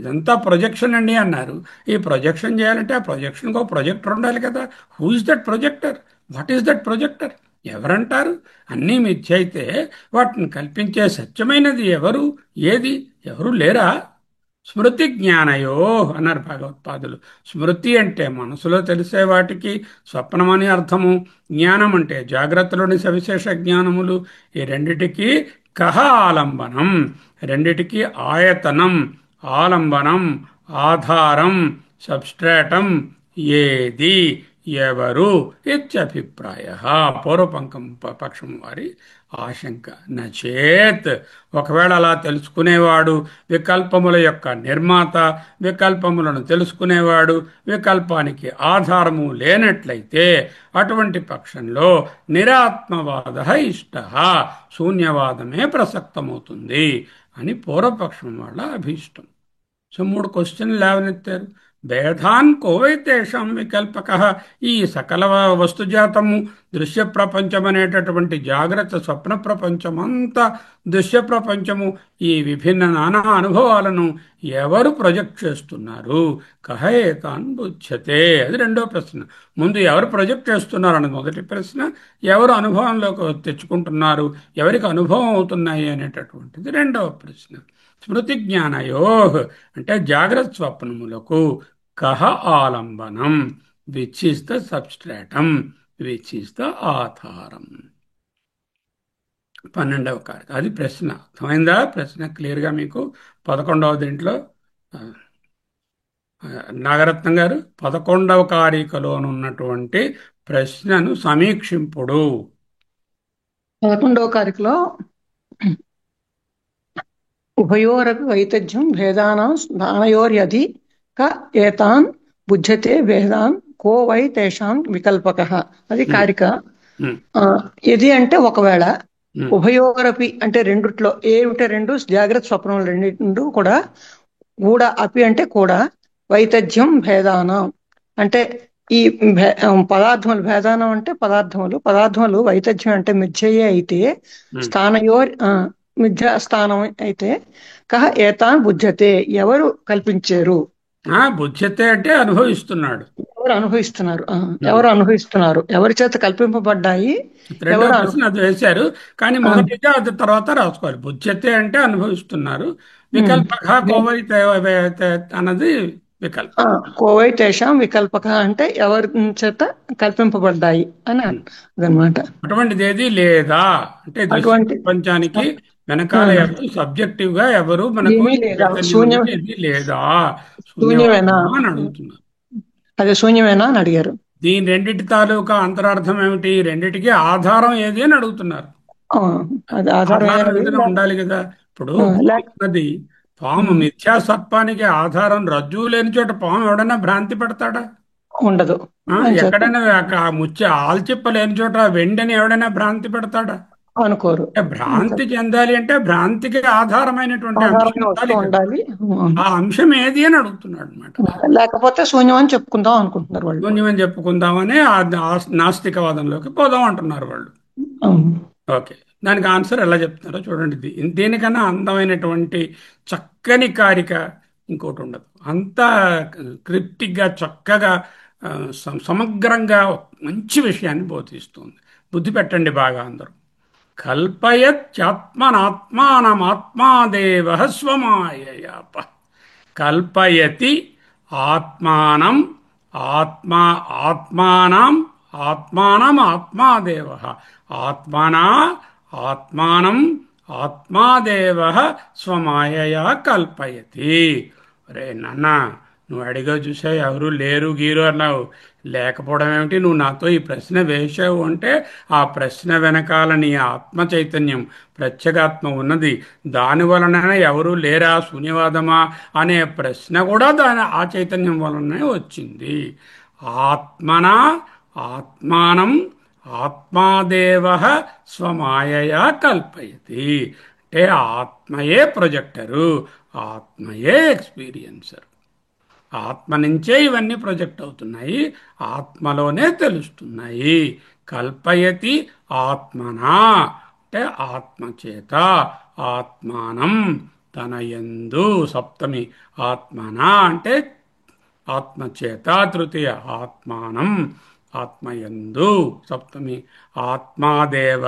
ఇదంతా ప్రొజెక్షన్ అండి అన్నారు. ఈ ప్రొజెక్షన్ చేయాలంటే ఆ ప్రొజెక్షన్కి ఒక ప్రొజెక్టర్ ఉండాలి కదా. Who is that projector? What is that projector? ఎవరంటారు? అన్నీ మిథ్య అయితే వాటిని కల్పించే సత్యమైనది ఎవరు? ఏది? ఎవరు లేరా? స్మృతి జ్ఞానయో అన్నారు భగవత్పాదులు. స్మృతి అంటే మనసులో తెలిసే వాటికి స్వప్నమని అర్థము. జ్ఞానం అంటే జాగ్రత్తలోని సవిశేష జ్ఞానములు. ఈ రెండిటికి కహ ఆలంబనం, రెండిటికి ఆయతనం, ఆలంబనం, ఆధారం, సబ్స్ట్రాటం ఏది, ఎవరు ఇత్యభిప్రాయ. పక్షం వారి ఆశంక. నచేత్, ఒకవేళ అలా తెలుసుకునేవాడు వికల్పముల యొక్క నిర్మాత, వికల్పములను తెలుసుకునేవాడు వికల్పానికి ఆధారము లేనట్లయితే అటువంటి పక్షంలో నిరాత్మవాద ఇష్ట, శూన్యవాదమే ప్రసక్తమవుతుంది అని పూర్వపక్షం వాళ్ళ అభీష్టం. సో 3 క్వశ్చన్లు లేవనెత్తారు. భేదాన్ కోవైతేషాం వికల్పక. ఈ సకల వస్తుజాతము దృశ్య ప్రపంచం అనేటటువంటి జాగ్రత్త స్వప్న ప్రపంచమంతా దృశ్య ప్రపంచము, ఈ విభిన్న నానా అనుభవాలను ఎవరు ప్రొజెక్ట్ చేస్తున్నారు? కహేతాన్ బుధ్యతే. అది రెండో ప్రశ్న. ముందు ఎవరు ప్రొజెక్ట్ చేస్తున్నారు అన్నది మొదటి ప్రశ్న. ఎవరు అనుభవంలోకి తెచ్చుకుంటున్నారు, ఎవరికి అనుభవం అవుతున్నాయి అనేటటువంటిది రెండవ ప్రశ్న. స్మృతి జ్ఞానయో అంటే జాగ్రత్త స్వప్నములకు కహ ఆలంబనం, which is the substratum, which is the ఆధారం. 12వ కారిక అది ప్రశ్న. అర్థమైందా? ప్రశ్న క్లియర్గా మీకు 11వ దీంట్లో ఆ, నాగరత్నం గారు 11వ కారికలోనున్నటువంటి ప్రశ్నను సమీక్షింపుడు. 11వ కారికలో ఉభయోరపి వైతథ్యం భేదానాం స్థానయోర్యధి క ఏతాన్ బుధ్యతే భేదాన్ కో వై తేషాం వికల్పకః. అది ఉమ్, కారిక. ఉమ్, ఇది అంటే ఒకవేళ ఉమ్, ఉభయోరపి అంటే రెండిట్లో ఏమిటే రెండు జాగ్రత్త స్వప్నం రెండు కూడా కూడా అపి అంటే కూడా వైతథ్యం భేదానం అంటే ఈ పదార్థములు భేదానం అంటే పదార్థములు వైతథ్యం అంటే మిథ్యయే అయితే ఉమ్. స్థానయోర్ మిథ్యా స్థానం అయితే కహ ఏతాన్ బుధ్యతే ఎవరు కల్పించారు, బుద్ధ్యతే అంటే అనుభవిస్తున్నాడు. ఎవరు అనుభవిస్తున్నారు, ఉమ్. ఎవరు అనుభవిస్తున్నారు, ఎవరి చేత కల్పింపబడ్డాయి, రెండవ ఎవరు ప్రశ్న అది వేశారు, కానీ మొదటిగా అది తర్వాత రాసుకోవాలి. బుద్ధ్యతే అంటే అనుభవిస్తున్నారు, వికల్పక కోవై అన్నది వికల్పం. కోవై తేషాం వికల్పక అంటే ఎవరి చేత కల్పింపబడ్డాయి అని అదనమాట. అటువంటిది ఏది లేదా అంటే దృశ్య అటువంటి ప్రపంచానికి ఆ, వెనకాల ఎవరు సబ్జెక్టివ్ గా ఎవరు మనకు ఏమీ లేదా, చైతన్యం శూన్యం, అనేది ఏది లేదా, శూన్యమేనా, శూన్యవాదమా అని అడుగుతున్నారు. అదే శూన్యమేనా అని అడిగారు. దీని రెండిటి తాలూకా అంతరార్థం ఏమిటి? రెండిటికి ఆధారం ఏది అని అడుగుతున్నారు. ఆ, అది ఆధారం ఆధారం ఏది ఏదైనా ఉండాలి కదా. ఇప్పుడు పాము లేక ఉన్నది, పాము మిథ్యా సత్వానికి ఆధారం రజ్జువు లేని చోట పాము ఎవడైనా భ్రాంతి పడతాడా? ఉండదు అని చెప్పి ఎక్కడైనా ఆల్చిప్ప లేని చోట వెండిని ఎవడైనా భ్రాంతి పెడతాడా? అనుకోరు. అంటే భ్రాంతి చెందాలి అంటే భ్రాంతికి ఆధారమైనటువంటి అంశం ఆధారమైన ఉండాలి వస్తువు కదా. ఉండాలి. ఆ అంశం ఏది అని అడుగుతున్నాడు అనమాట. లేకపోతే శూన్యం అని చెప్పుకుందాం అనుకుంటున్నారు వాళ్ళు. శూన్యమని చెప్పుకుందామని నాస్తికవాదంలోకి పోదాం అంటున్నారు వాళ్ళు. అవును. ఓకే, దానికి ఆన్సర్ ఎలా చెప్తున్నారో చూడండి. దీనికన్నా అందమైనటువంటి చక్కని కారిక ఇంకోటి ఉండదు. అంత క్రిప్టిక్గా చక్కగా సమగ్రంగా ఒక మంచి విషయాన్ని బోధిస్తుంది. బుద్ధి పెట్టండి బాగా అందరూ. కల్పయత్యాత్మనాత్మానమాత్మాదేవ స్వమాయయాప. కల్పయతి ఆత్మానం ఆత్మా ఆత్మానం ఆత్మానం ఆత్మాదేవ. ఆత్మనా ఆత్మానం ఆత్మాదేవ స్వమాయయా కల్పయతి. రే నాన్న, నువ్వు అడిగా చూసావు, ఎవరు లేరు గీరు అన్నావు. లేకపోవడం ఏమిటి? నువ్వు నాతో ఈ ప్రశ్న వేశావు అంటే ఆ ప్రశ్న వెనకాల నీ ఆత్మ చైతన్యం, ప్రత్యేగాత్మ ఉన్నది. దాని వలన ఎవరు లేరా, శూన్యవాదమా అనే ప్రశ్న కూడా ఆ చైతన్యం వలనే వచ్చింది. ఆత్మన ఆత్మానం ఆత్మాదేవ స్వమాయయా కల్పయతి. అంటే ఆత్మయే ప్రొజెక్టరు, ఆత్మయే ఎక్స్పీరియన్సర్. ఆత్మ నుంచే ఇవన్నీ ప్రొజెక్ట్ అవుతున్నాయి, ఆత్మలోనే తెలుస్తున్నాయి. కల్పయతి ఆత్మనా అంటే ఆత్మచేత, ఆత్మానం తన యందు. సప్తమి ఆత్మనా అంటే ఆత్మచేత, తృతీయ ఆత్మానం ఆత్మయందు, సప్తమి ఆత్మాదేవ,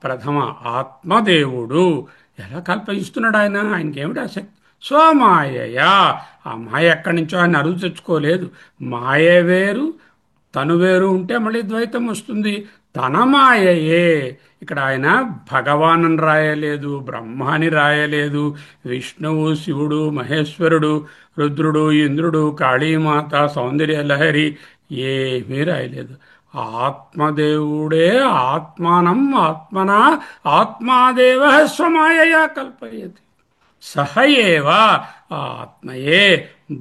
ప్రథమ ఆత్మదేవుడు. ఎలా కల్పిస్తున్నాడు ఆయన? ఆయనకేమిటి ఆసక్తి? స్వమాయయ. ఆ మాయ ఎక్కడి నుంచో ఆయన అరువు తెచ్చుకోలేదు. మాయే వేరు, తను వేరు ఉంటే మళ్ళీ ద్వైతం వస్తుంది. తన మాయయే. ఇక్కడ ఆయన భగవాన్ అని రాయలేదు, బ్రహ్మ అని రాయలేదు, విష్ణువు, శివుడు, మహేశ్వరుడు, రుద్రుడు, ఇంద్రుడు, కాళీమాత, సౌందర్యలహరి ఏమీ రాయలేదు. ఆత్మదేవుడే ఆత్మానం ఆత్మనా ఆత్మాదేవ స్వమాయయా కల్పయతి. సహ ఏవ ఆత్మయే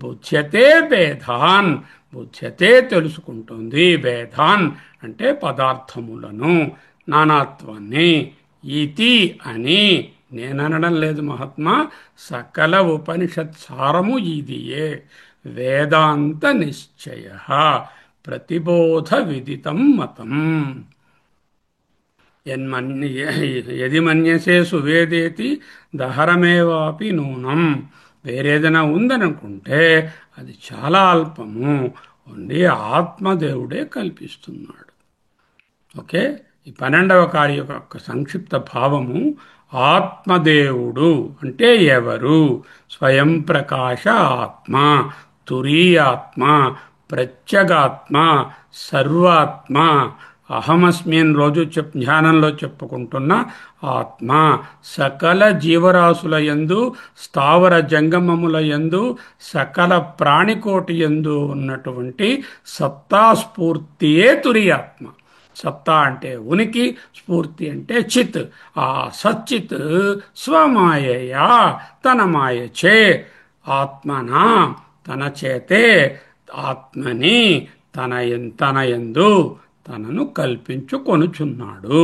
బుధ్యతే భేదాన్. బుధ్యతే తెలుసుకుంటుంది, భేదాన్ అంటే పదార్థములను, నానాత్వాన్ని. ఇతి అని నేననడం లేదు మహాత్మా, సకల ఉపనిషత్ సారము ఇదియే. వేదాంత నిశ్చయ ప్రతిబోధ విదితం మతం. యది మన్యసే సువేదేతి దహరమేవాపి నూనం. వేరేదైనా ఉందనుకుంటే అది చాలా అల్పము. ఉండి ఆత్మదేవుడే కల్పిస్తున్నాడు. ఓకే, ఈ 12వ కార్య యొక్క సంక్షిప్త భావము, ఆత్మదేవుడు అంటే ఎవరు? స్వయం ప్రకాశ ఆత్మ, తురీయాత్మ, ప్రత్యేగాత్మ, సర్వాత్మ, అహమస్మిన్ రోజు ధ్యానంలో చెప్పుకుంటున్న ఆత్మ సకల జీవరాశుల యందు, స్థావర జంగమముల యందు, సకల ప్రాణికోటి యందు ఉన్నటువంటి సత్తాస్ఫూర్తియే తురియాత్మ. సత్తా అంటే ఉనికి, స్ఫూర్తి అంటే చిత్. ఆ సచ్చిత్ స్వమాయయా, తన మాయచే, ఆత్మనా తన చేతే, ఆత్మని తన యందు తనను కల్పించుకొనుచున్నాడు.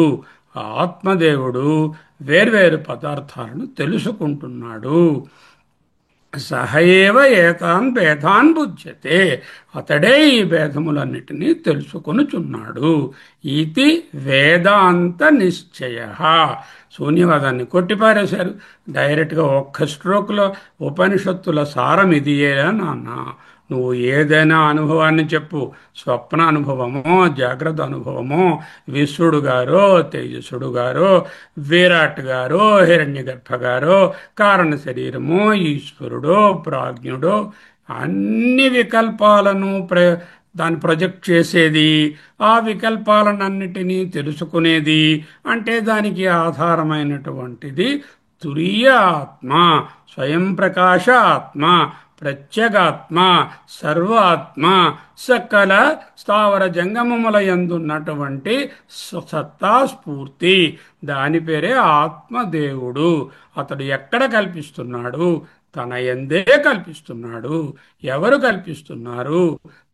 ఆ ఆత్మదేవుడు వేర్వేరు పదార్థాలను తెలుసుకుంటున్నాడు. సహయేవ ఏతాన్ భేదాన్ బుధ్యతే, అతడే ఈ భేదములన్నిటినీ తెలుసుకొనుచున్నాడు. ఇది వేదాంత నిశ్చయ. శూన్యవాదాన్ని కొట్టిపారేశారు డైరెక్ట్గా ఒక్క స్ట్రోక్లో. ఉపనిషత్తుల సారం ఇదియేనా నాన్న, నువ్వు ఏదైనా అనుభవాన్ని చెప్పు, స్వప్న అనుభవమో, జాగ్రత్త అనుభవమో, విశ్వడు గారో, తేజస్సుడు గారో, విరాట్ గారో, హిరణ్యగర్భ గారో, కారణ శరీరమో, ఈశ్వరుడో, ప్రాజ్ఞుడో, అన్ని వికల్పాలను దాన్ని ప్రొజెక్ట్ చేసేది, ఆ వికల్పాలన్నిటినీ తెలుసుకునేది, అంటే దానికి ఆధారమైనటువంటిది తురీయ ఆత్మ, స్వయం ప్రకాశ ఆత్మ, ప్రత్యేగాత్మ, సర్వాత్మ, సకల స్థావర జంగమముల యందున్నటువంటి సత్తా స్ఫూర్తి. దాని పేరే ఆత్మదేవుడు. అతడు ఎక్కడ కల్పిస్తున్నాడు? తన యందే కల్పిస్తున్నాడు. ఎవరు కల్పిస్తున్నారు?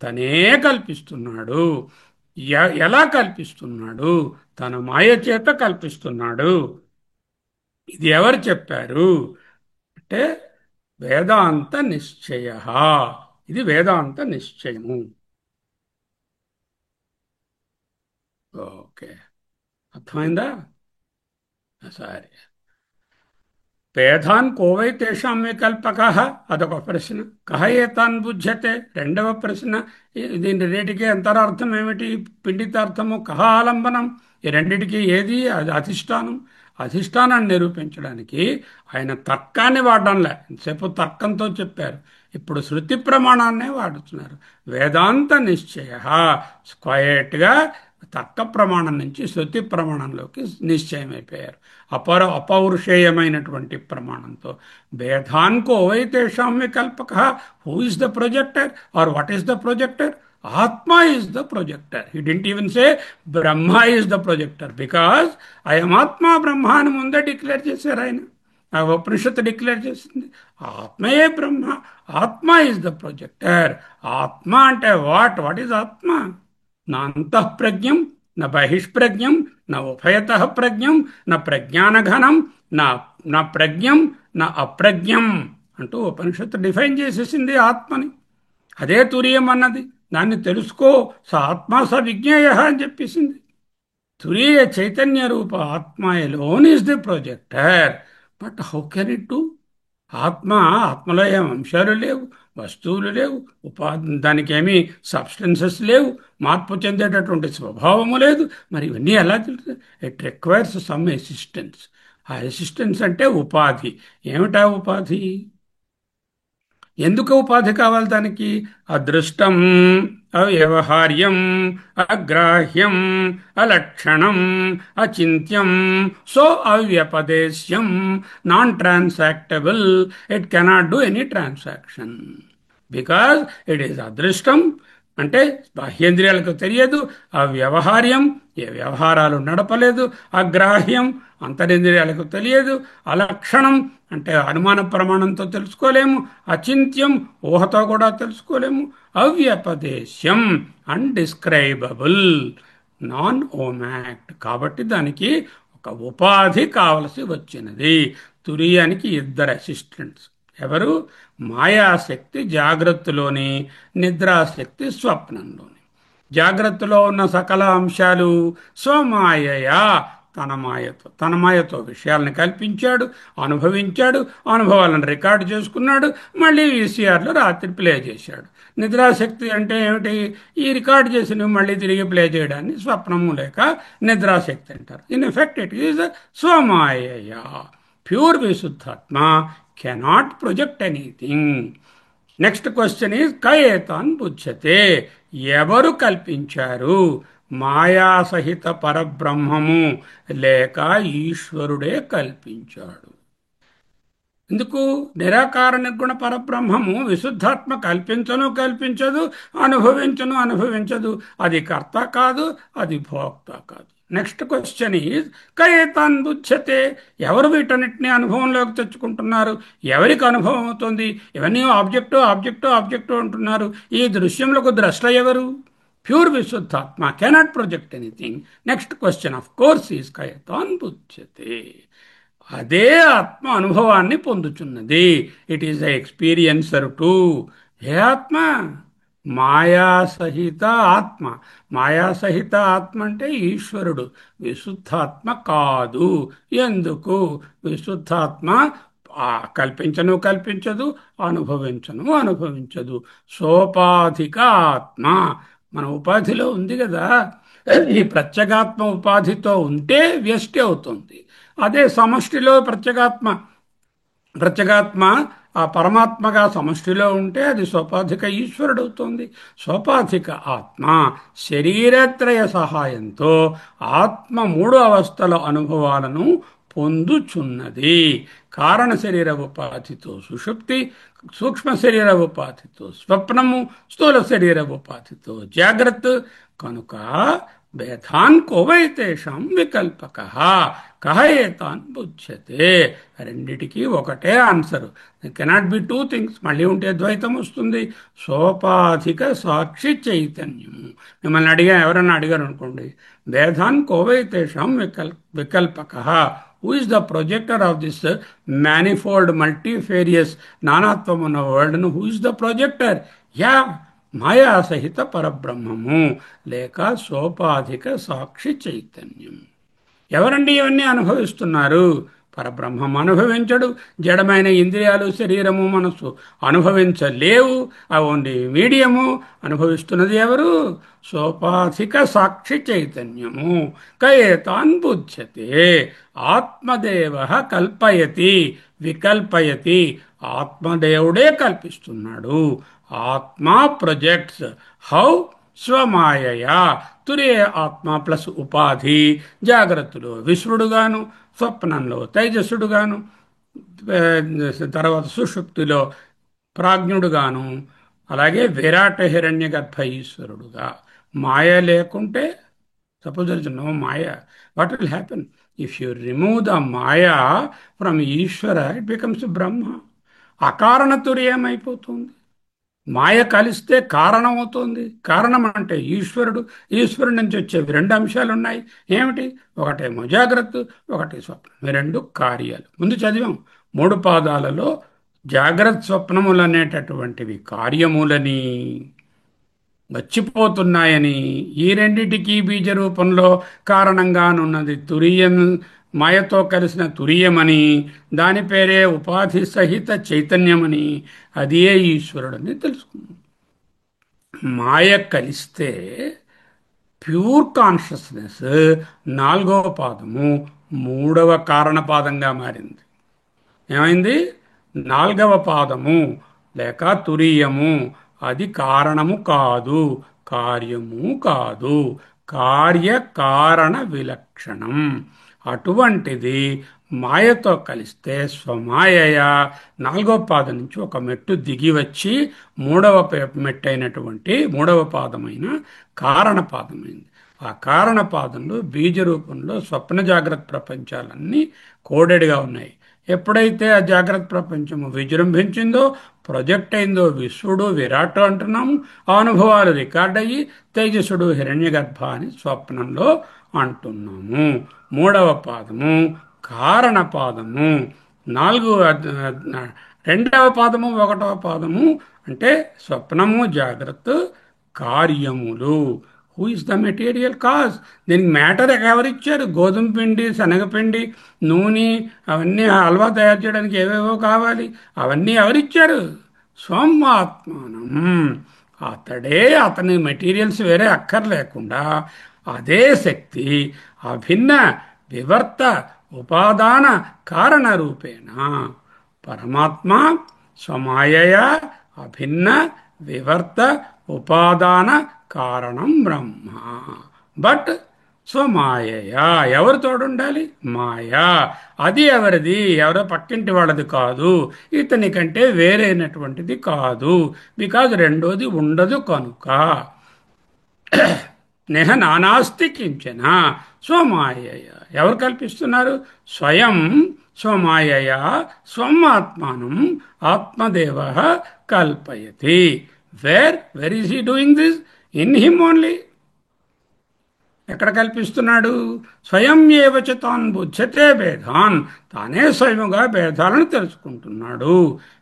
తనే కల్పిస్తున్నాడు. ఎలా కల్పిస్తున్నాడు? తన మాయ చేత కల్పిస్తున్నాడు. ఇది ఎవరు చెప్పారు అంటే వేదాంత నిశ్చయ. ఇది వేదాంత నిశ్చయము. ఓకే, అర్థమైందా? సరే. పేదాన్ కోవై తేషాం వికల్పక, అదొక ప్రశ్న. కహ ఏతాన్ బుధ్యతే, రెండవ ప్రశ్న. దీని రేటికి అంతరార్థం ఏమిటి? పిండితార్థము కహ ఆలంబనం. ఈ రెండిటికి ఏది అది అధిష్టానం? అధిష్టానాన్ని నిరూపించడానికి ఆయన తర్కాన్ని వాడడంలే. ఇంతసేపు తర్కంతో చెప్పారు, ఇప్పుడు శృతి ప్రమాణాన్నే వాడుతున్నారు. వేదాంత నిశ్చయ క్వయట్గా తర్క ప్రమాణం నుంచి శృతి ప్రమాణంలోకి నిశ్చయం అయిపోయారు. అపౌరుషేయమైనటువంటి ప్రమాణంతో. భేదాన్ కో వై తేషాం వికల్పక. Who is the projector or what is the projector? ఆత్మ is the projector. He didn't even say బ్రహ్మ ఈజ్ ద ప్రొజెక్టర్, బికాజ్ అయం ఆత్మ బ్రహ్మ అని ముందే డిక్లేర్ చేశారు ఆయన. ఆ ఉపనిషత్తు డిక్లేర్ చేసింది ఆత్మయే బ్రహ్మ, ఆత్మ ఈజ్ ద ప్రొజెక్టర్. ఆత్మ అంటే వాట్ ఈజ్ ఆత్మ? నా అంతఃప్రజ్ఞం, నా బహిష్ప్రజ్ఞం, నా ఉభయత ప్రజ్ఞం, నా ప్రజ్ఞానఘనం, నా ప్రజ్ఞం, నా అప్రజ్ఞం అంటూ ఉపనిషత్తు డిఫైన్ చేసేసింది ఆత్మని. అదే తురియం అన్నది. దాన్ని తెలుసుకో, స ఆత్మ స విజ్ఞేయ అని చెప్పేసింది. తురీయ చైతన్య రూప ఆత్మ alone is the projector. But how can it do? ఆత్మలో ఏం అంశాలు లేవు, వస్తువులు లేవు, దానికి ఏమీ సబ్స్టెన్సెస్ లేవు, మార్పు చెందేటటువంటి స్వభావము లేదు. మరి ఇవన్నీ ఎలా తెలుసు? It requires some assistance. ఆ అసిస్టెన్స్ అంటే ఉపాధి. ఏమిటా ఉపాధి? ఎందుకు ఉపాధి కావాలి దానికి? అదృష్టం, అవ్యవహార్యం, అగ్రాహ్యం, అలక్షణం, అచింత్యం, సో అవ్యపదేశ్యం, non transactable. It cannot do any transaction because it is అదృష్టం. అంటే బాహ్యేంద్రియాలకు తెలియదు. అవ్యవహార్యం, ఏ వ్యవహారాలు నడపలేదు. అగ్రాహ్యం, అంతరింద్రియాలకు తెలియదు. అలక్షణం అంటే అనుమాన ప్రమాణంతో తెలుసుకోలేము. అచింత్యం, ఊహతో కూడా తెలుసుకోలేము. అవ్యపదేశ్యం, అన్డిస్క్రైబబుల్, నాన్ ఓమాక్ట్. కాబట్టి దానికి ఒక ఉపాధి కావలసి వచ్చినది. తురియానికి ఇద్దరు అసిస్టెంట్స్. ఎవరు? మాయాశక్తి జాగ్రత్తలోని, నిద్రాశక్తి స్వప్నంలోని. జాగ్రత్తలో ఉన్న సకల అంశాలు స్వమాయయా, తన మాయతో విషయాలను కల్పించాడు, అనుభవించాడు, అనుభవాలను రికార్డు చేసుకున్నాడు, మళ్ళీ వీసీఆర్లో రాత్రి ప్లే చేశాడు. నిద్రాశక్తి అంటే ఏమిటి? ఈ రికార్డు చేసినవి మళ్ళీ తిరిగి ప్లే చేయడాన్ని స్వప్నము లేక నిద్రాశక్తి అంటారు. ఇన్ ఎఫెక్ట్ ఇట్ ఈజ్ స్వమాయయా. ప్యూర్ విశుద్ధాత్మ cannot project anything. Next question is కయేతాన్ బుధ్యతే. ఎవరు కల్పించారు? మాయా సహిత పరబ్రహ్మము లేక ఈశ్వరుడే కల్పించాడు. ఎందుకు? నిరాకార నిర్గుణ పరబ్రహ్మము విశుద్ధాత్మ కల్పించదు, అనుభవించదు. అది కర్త కాదు, అది భోక్త కాదు. నెక్స్ట్ క్వశ్చన్ ఈజ్ కయేతాన్ బుధ్యతే. ఎవరు వీటన్నిటిని అనుభవంలోకి తెచ్చుకుంటున్నారు? ఎవరికి అనుభవం అవుతుంది? ఇవన్నీ ఆబ్జెక్టు అంటున్నారు. ఈ దృశ్యములకు ద్రష్ట ఎవరు? ప్యూర్ విశుద్ధాత్మ cannot project anything. Next question of course is కయేతాన్ బుధ్యతే. అదే ఆత్మ అనుభవాన్ని పొందుచున్నది. It is the experiencer too. ఏ ఆత్మ? మాయాసహిత ఆత్మ. మాయాసహిత ఆత్మ అంటే ఈశ్వరుడు, విశుద్ధాత్మ కాదు. ఎందుకు? విశుద్ధాత్మ కల్పించదు, అనుభవించదు. సోపాధిక ఆత్మ మన ఉపాధిలో ఉంది కదా. ఈ ప్రత్యేగాత్మ ఉపాధితో ఉంటే వ్యష్టి అవుతుంది. అదే సమష్టిలో ప్రత్యేగాత్మ ఆ పరమాత్మగా సమష్టిలో ఉంటే అది సోపాధిక ఈశ్వరుడు అవుతుంది. సోపాధిక ఆత్మ శరీరత్రయ సహాయంతో ఆత్మ మూడు అవస్థల అనుభవాలను పొందుచున్నది. కారణ శరీర ఉపాధితో సుషుప్తి, సూక్ష్మ శరీర ఉపాధితో స్వప్నము, స్థూల శరీర ఉపాధితో జాగ్రత్త. కనుక భేదాన్ కోవైతేషాం వికల్పక కహయేతాన్ బుధ్యతే. రెండిటికి ఒకటే answer. Cannot be two things. మళ్ళీ ఉంటే ద్వైతం వస్తుంది. సోపాధిక సాక్షి చైతన్యము. మిమ్మల్ని ఎవరన్నా అడిగారు అనుకోండి, భేదాన్ కోవైతేషాం వికల్పక, who is the projector of this manifold multifarious నానాత్వం ఉన్న వరల్డ్ను? Who is the projector? యా మాయా సహిత పరబ్రహ్మము లేక సోపాధిక సాక్షి చైతన్యం. ఎవరండి ఇవన్నీ అనుభవిస్తున్నారు? పరబ్రహ్మం అనుభవించడు. జడమైన ఇంద్రియాలు, శరీరము, మనస్సు అనుభవించలేవు. Only medium. అనుభవిస్తున్నది ఎవరు? సోపాధిక సాక్షి చైతన్యము. కయేతాన్ బుధ్యతే. ఆత్మదేవ కల్పయతి వికల్పయతి. ఆత్మదేవుడే కల్పిస్తున్నాడు. ఆత్మ ప్రొజెక్ట్స్. హౌ? స్వమాయయా. తురియే ఆత్మ ప్లస్ ఉపాధి. జాగ్రత్తలో విశ్వడుగాను, స్వప్నంలో తైజస్సుడుగాను, తర్వాత సుషుప్తిలో ప్రాజ్ఞుడుగాను, అలాగే విరాట హిరణ్య గర్భ ఈశ్వరుడుగా. మాయ లేకుంటే, suppose there is no maya, what will happen? If you remove the maya from Ishwara, it becomes Brahma. అకారణ తుర్యమైపోతుంది. మాయ కలిస్తే కారణం అవుతుంది. కారణం అంటే ఈశ్వరుడు. ఈశ్వరుడి నుంచి వచ్చేవి రెండు అంశాలు ఉన్నాయి. ఏమిటి? ఒకటేమో జాగ్రత్త, ఒకటి స్వప్నం. ఈ రెండు కార్యాలు ముందు చదివాం. మూడు పాదాలలో జాగ్రత్త స్వప్నములు అనేటటువంటివి కార్యములని వచ్చిపోతున్నాయని, ఈ రెండిటికి బీజ రూపంలో కారణంగానున్నది తురియం, మాయతో కలిసిన తురియమని, దాని పేరే ఉపాధి సహిత చైతన్యమని, అదే ఈశ్వరుడని తెలుసుకున్నాం. మాయ కలిస్తే ప్యూర్ కాన్షియస్నెస్ నాలుగవ పాదము మూడవ కారణపాదంగా మారింది. ఏమైంది? నాలుగవ పాదము లేక తురియము అది కారణము కాదు, కార్యము కాదు, కార్యకారణ విలక్షణం. అటువంటిది మాయతో కలిస్తే స్వమాయయ నాలుగవ పాదం నుంచి ఒక మెట్టు దిగి వచ్చి మూడవ మెట్టు అయినటువంటి మూడవ పాదమైన కారణపాదమైంది. ఆ కారణపాదంలో బీజ రూపంలో స్వప్న జాగ్రత్త ప్రపంచాలన్నీ కోడెడ్గా ఉన్నాయి. ఎప్పుడైతే ఆ జాగ్రత్త ప్రపంచము విజృంభించిందో, ప్రొజెక్ట్ అయిందో, విశ్వడు విరాట్ అంటున్నాము. ఆ అనుభవాలు రికార్డ్ అయ్యి తేజస్సుడు హిరణ్యగర్భ అని స్వప్నంలో అంటున్నాము. మూడవ పాదము కారణపాదము. రెండవ పాదము ఒకటవ పాదము అంటే స్వప్నము జాగ్రత్త కార్యములు. Who is the material cause? దీనికి మ్యాటర్ ఎవరిచ్చారు? గోధుమ పిండి, శనగపిండి, నూనె, అవన్నీ హల్వా తయారు చేయడానికి ఏవేవో కావాలి. అవన్నీ ఎవరిచ్చారు? స్వమాత్మానం. అతడే, అతని మెటీరియల్స్ వేరే అక్కర్లేకుండా అదే శక్తి అభిన్న వివర్త ఉపాదాన కారణ రూపేణ పరమాత్మ స్వమాయయ అభిన్న వివర్త ఉపాదాన కారణం బ్రహ్మ. బట్ స్వమాయయా, ఎవరు తోడుండాలి? మాయా. అది ఎవరిది? ఎవరో పక్కింటి వాళ్ళది కాదు, ఇతని కంటే వేరైనటువంటిది కాదు. బికాజ్ రెండోది ఉండదు కనుక. నేహ నానాస్తి కించన స్వమాయయ. ఎవరు కల్పిస్తున్నారు? స్వయం స్వమాయయ స్వం ఆత్మానం ఆత్మదేవ కల్పయతి. Where is he doing this? In him only. ఎక్కడ కల్పిస్తున్నాడు? స్వయం ఏవచ తాన్ బుధ్యతే భేదాన్. తానే స్వయముగా భేదాలను తెలుసుకుంటున్నాడు.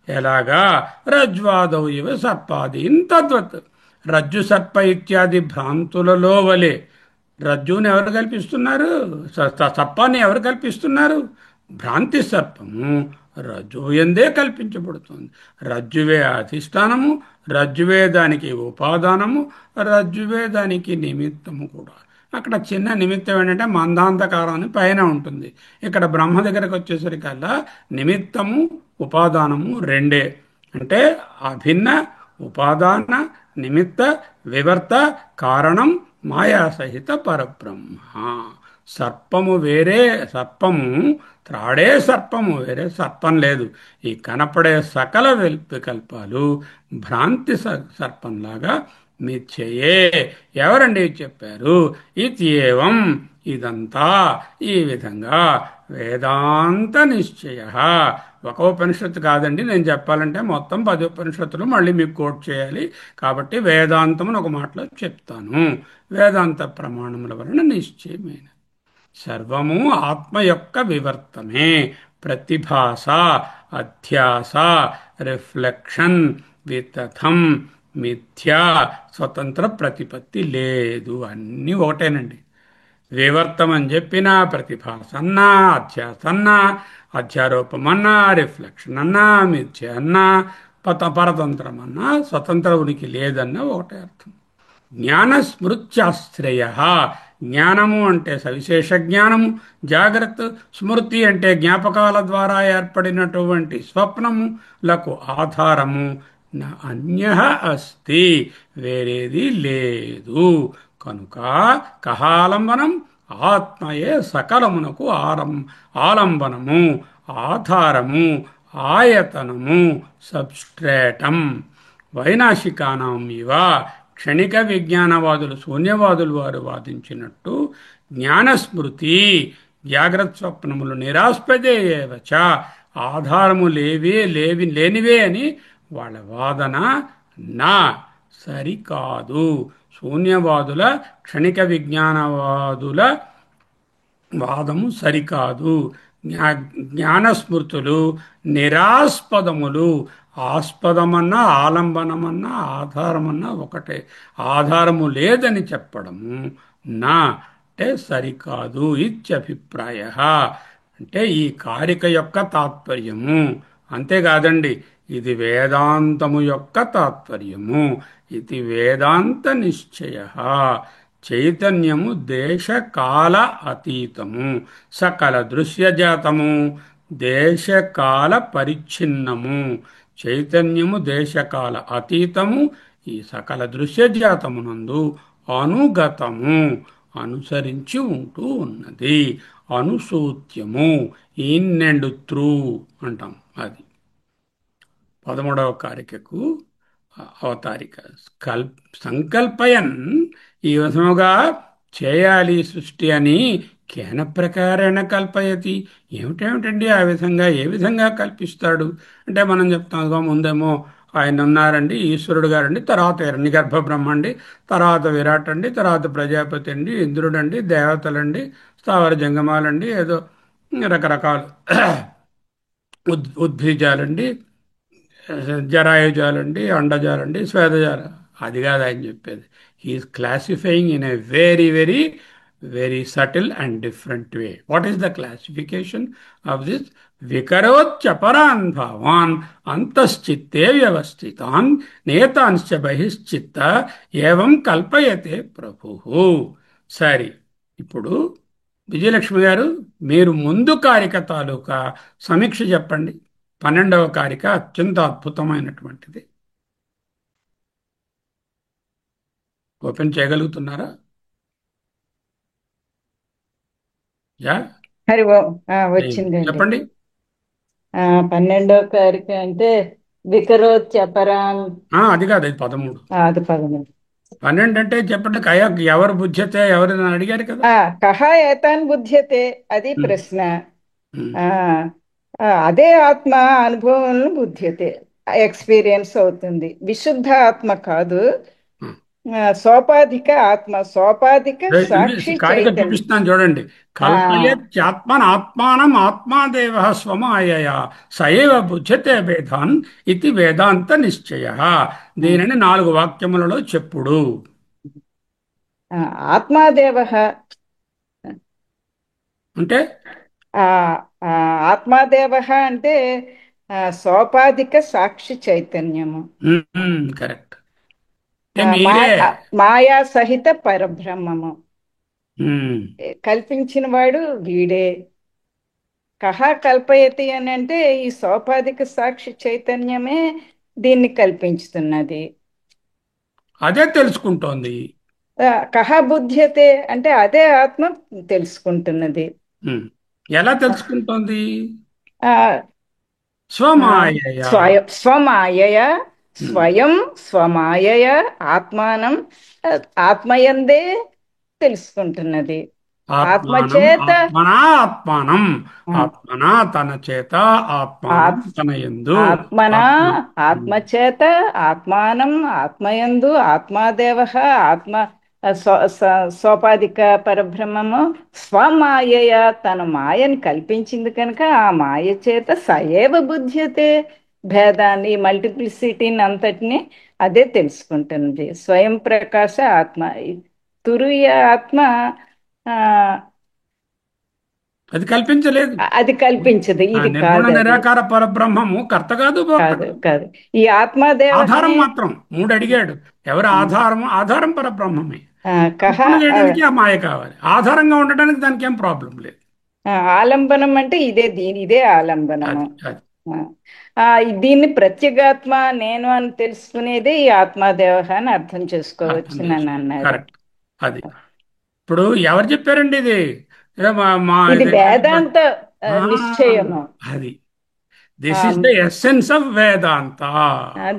ఎలాగా? రజ్వాదౌ ఇవ సర్పాదీన్ తద్వత్. రజ్జు సర్ప ఇత్యాది భ్రాంతులలో వలె. రజ్జుని ఎవరు కల్పిస్తున్నారు? సర్పాన్ని ఎవరు కల్పిస్తున్నారు? భ్రాంతి సర్పము రజ్జువు ఎందే కల్పించబడుతుంది. రజ్జువే అధిష్టానము, రజ్జువే దానికి ఉపాదానము, రజ్జువే దానికి నిమిత్తము కూడా. అక్కడ చిన్న నిమిత్తం ఏంటంటే మందాంతకారం అని పైన ఉంటుంది. ఇక్కడ బ్రహ్మ దగ్గరకు వచ్చేసరికల్లా నిమిత్తము ఉపాదానము రెండే. అంటే అభిన్న ఉపాదాన నిమిత్త వివర్త కారణం మాయా సహిత పరబ్రహ్మ. సర్పము వేరే సర్పము, త్రాడే సర్పము వేరే సర్పం లేదు. ఈ కనపడే సకల వికల్పాలు భ్రాంతి సర్పంలాగా మిథ్యయే. ఎవరండి చెప్పారు? ఇత్యేవం, ఇదంతా ఈ విధంగా వేదాంత నిశ్చయ. ఒక ఉపనిషత్తు కాదండి, నేను చెప్పాలంటే మొత్తం 10 ఉపనిషత్తులు మళ్ళీ మీకు కోట్ చేయాలి. కాబట్టి వేదాంతమును ఒక మాటలో చెప్తాను. వేదాంత ప్రమాణముల వలన నిశ్చయమైన సర్వము ఆత్మ యొక్క వివర్తమే. ప్రతిభాస, అధ్యాస, రిఫ్లెక్షన్, వితథం, మిథ్యా, స్వతంత్ర ప్రతిపత్తి లేదు. అన్నీ ఒకటేనండి. వివర్తం అని చెప్పినా, ప్రతిభాస అన్నా, అధ్యాస అన్నా, అధ్యారోపమన్నా, రిఫ్లెక్షన్ అన్నా, మిథ్య అన్నా, పరతంత్రం అన్నా, స్వతంత్ర ఉనికి లేదన్నా ఒకటే అర్థం. జ్ఞాన స్మృత్యాశ్రయ. జ్ఞానము అంటే సవిశేష జ్ఞానము, జాగ్రత్త. స్మృతి అంటే జ్ఞాపకాల ద్వారా ఏర్పడినటువంటి స్వప్నములకు ఆధారము. అన్యః అస్తి, వేరేది లేదు. కనుక కహాలంబనం? ఆత్మయే సకలమునకు ఆలంబనము, ఆధారము, ఆయతనము, సబ్స్ట్రేటం. వైనాశికానాం ఇవ క్షణిక విజ్ఞానవాదులు, శూన్యవాదులు వారు వాదించినట్టు జ్ఞానస్మృతి జాగ్రత్త స్వప్నములు నిరాస్పదేవచ, ఆధారము లేనివే అని వాళ్ళ వాదన నా సరికాదు. శూన్యవాదుల, క్షణిక విజ్ఞానవాదుల వాదము సరికాదు. జ్ఞానస్మృతులు నిరాస్పదములు. ఆస్పదమన్నా, ఆలంబనమన్నా, ఆధారమన్నా ఒకటే. ఆధారము లేదని చెప్పడము నా అంటే సరికాదు. ఇత్యభిప్రాయ. అంటే ఈ కారిక యొక్క తాత్పర్యము. అంతేకాదండి, ఇది వేదాంతము యొక్క తాత్పర్యము. ఇది వేదాంత నిశ్చయ. చైతన్యము దేశకాల అతీతము, సకల దృశ్యజాతము, దేశకాల పరిచ్ఛిన్నము. చైతన్యము దేశకాల అతీతము, ఈ సకల దృశ్యజాతమునందు అనుగతము, అనుసరించి ఉంటూ ఉన్నది. అనుసూత్యము, ఇన్ అండ్ త్రూ అంటాం. అది 13వ కారికకు అవతారిక. సంకల్పయన్, ఈ విధముగా చేయాలి సృష్టి అని కేన ప్రకారేణ కల్పయతి. ఏమిటేమిటండి ఆ విధంగా? ఏ విధంగా కల్పిస్తాడు అంటే మనం చెప్తాం, ముందేమో ఆయన ఉన్నారండి, ఈశ్వరుడు గారండి, తర్వాత హిరణ్యగర్భ బ్రహ్మ అండి, తర్వాత విరాట్ అండి, తర్వాత ప్రజాపతి అండి, ఇంద్రుడండి, దేవతలండి, స్థావర జంగమాలండి, ఏదో రకరకాలు ఉద్భిజాలండి, జరాయుజాలండి, అండజాలండి, స్వేదజాల. అది కాదు ఆయన చెప్పేది. He is classifying in a very very very subtle and different way. What is the classification of this? వికరోత్యపరాన్ భావాన్ అంతశ్చిత్తే వ్యవస్థితాన్ నేతాంశ్చ బహిశ్చిత్త ఏవం కల్పయతే ప్రభు. సరే, ఇప్పుడు విజయలక్ష్మి గారు మీరు ముందు కారిక తాలూకా సమీక్ష చెప్పండి. 12వ కారిక అత్యంత అద్భుతమైనటువంటిది. ఓపెన్ చేయగలుగుతున్నారా? యా, హరి ఓం. వచ్చిందండి. చెప్పండి. 12వ కారిక అంటే వికరోత్యపరాం. అది కాదు, అది 13. అది 13. 12 అంటే చెప్పండి. ఎవరు బుజ్జతే ఎవరు అని అడిగారు కదా. కహ ఏతాన్ బుధ్యతే, అది ఉమ్, ప్రశ్న. ఉమ్, ఆ అదే ఆత్మ అనుభవంలో బుధ్యతే, ఎక్స్పీరియన్స్ అవుతుంది. విశుద్ధ ఆత్మ కాదు, ఉమ్. సోపాధిక ఆత్మ, సోపాధిక ఇది సాక్షి కారిక చైతన్యం. చూపిస్తాను చూడండి. ఆ కల్పయత్యాత్మన్ ఆత్మానం ఆత్మాదేవ స్వమాయయా సయవ బుధ్యతే వేదాన్ ఇది వేదాంత నిశ్చయ. దీనిని 4 వాక్యములలో చెప్పుడు. ఆత్మాదేవ. అంటే ఆ ఆ, ఆత్మాదేవ అంటే సోపాధిక సాక్షి చైతన్యము. కరెక్ట్. అంటే ఆ, మీరే. మా- మాయా సహిత పరబ్రహ్మము. ఉమ్, కల్పించిన వాడు వీడే. కహ కల్పయతి అని అంటే ఈ సోపాధిక సాక్షి చైతన్యమే దీన్ని కల్పించుతున్నది. అదే తెలుసుకుంటోంది. కహ బుధ్యతే అంటే అదే ఆత్మ తెలుసుకుంటున్నది. ఉమ్, ఎలా తెలుసుకుంటోంది? ఆ స్వమాయయా. స్వమాయయ, ఉమ్, స్వయం స్వమాయయ ఆత్మానం, ఆత్మయందే తెలుసుకుంటున్నది. ఆత్మానం ఆత్మచేత ఆత్మనా ఆత్మానం. ఆ, ఆత్మనా తన చేత, ఆత్మానం ఆత్- తన యందు. ఆత్మన ఆత్మ. ఉమ్, ఆత్మచేత, ఆత్మానం ఆత్మయందు, ఆత్మాదేవ ఆత్మ, సోపాధిక పరబ్రహ్మము స్వమాయయ తన మాయని కల్పించింది కనుక ఆ మాయ చేత సయేవ బుధ్యతే, భేదాన్ని మల్టిప్లిసిటీని అంతటిని అదే తెలుసుకుంటుంది. స్వయం ప్రకాశ ఆత్మ. తురియ ఆత్మ ఆ అది కల్పించలేదు. అది కల్పించదు, ఇది నిర్గుణ కాదు, అది నిరాకార పరబ్రహ్మము కర్త కాదు, భోక్త కాదు కాదు. కాదు. ఈ ఆధారం ఆత్మదేవహని మాత్రం 3 అడిగాడు. ఎవరు ఆధారము? ఆధారం పరబ్రహ్మమే. కహ నిర్గుణ చేయడానికి ఆ మాయ కావాలి. ఆధారంగా ఉండడానికి దానికి ఏం ప్రాబ్లం లేదు. ఆలంబనం అంటే ఇదే ఆలంబనము. అది అది ఆ, దీన్ని ప్రత్యేగాత్మ నేను అని తెలుసుకునేదే ఈ ఆత్మాదేవహ అని అర్థం చేసుకోవచ్చు అర్థం నన్ను చేసుకో. అన్నారు. కరెక్ట్. అది ఇప్పుడు ఎవరు చెప్పారండి ఇది? ఏదో ఇది ఇది వేదాంత ఆ, నిశ్చయము. అది ఆ, this is the essence of Vedanta.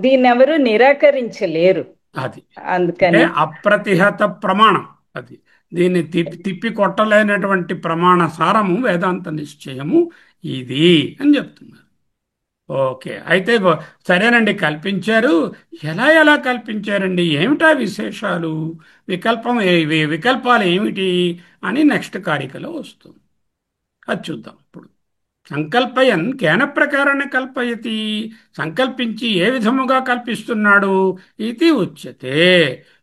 దీన్ని ఎవరు నిరాకరించలేరు. అది అంటే అందుకని అప్రతిహత ప్రమాణం. అది దీన్ని తిప్పి కొట్టలేనటువంటి ప్రమాణ సారము వేదాంత నిశ్చయము ఇది అని చెప్తున్నారు. ఓకే, అయితే సరేనండి, కల్పించారు. ఎలా ఎలా కల్పించారండి? ఏమిటా విశేషాలు? వికల్పాలు ఏమిటి అని నెక్స్ట్ కారికలో వస్తుంది. అది చూద్దాం ఇప్పుడు. సంకల్పయన్ కేన ప్రకారాన్ని కల్పయతి, సంకల్పించి ఏ విధముగా కల్పిస్తున్నాడు? ఇది ఉచ్యతే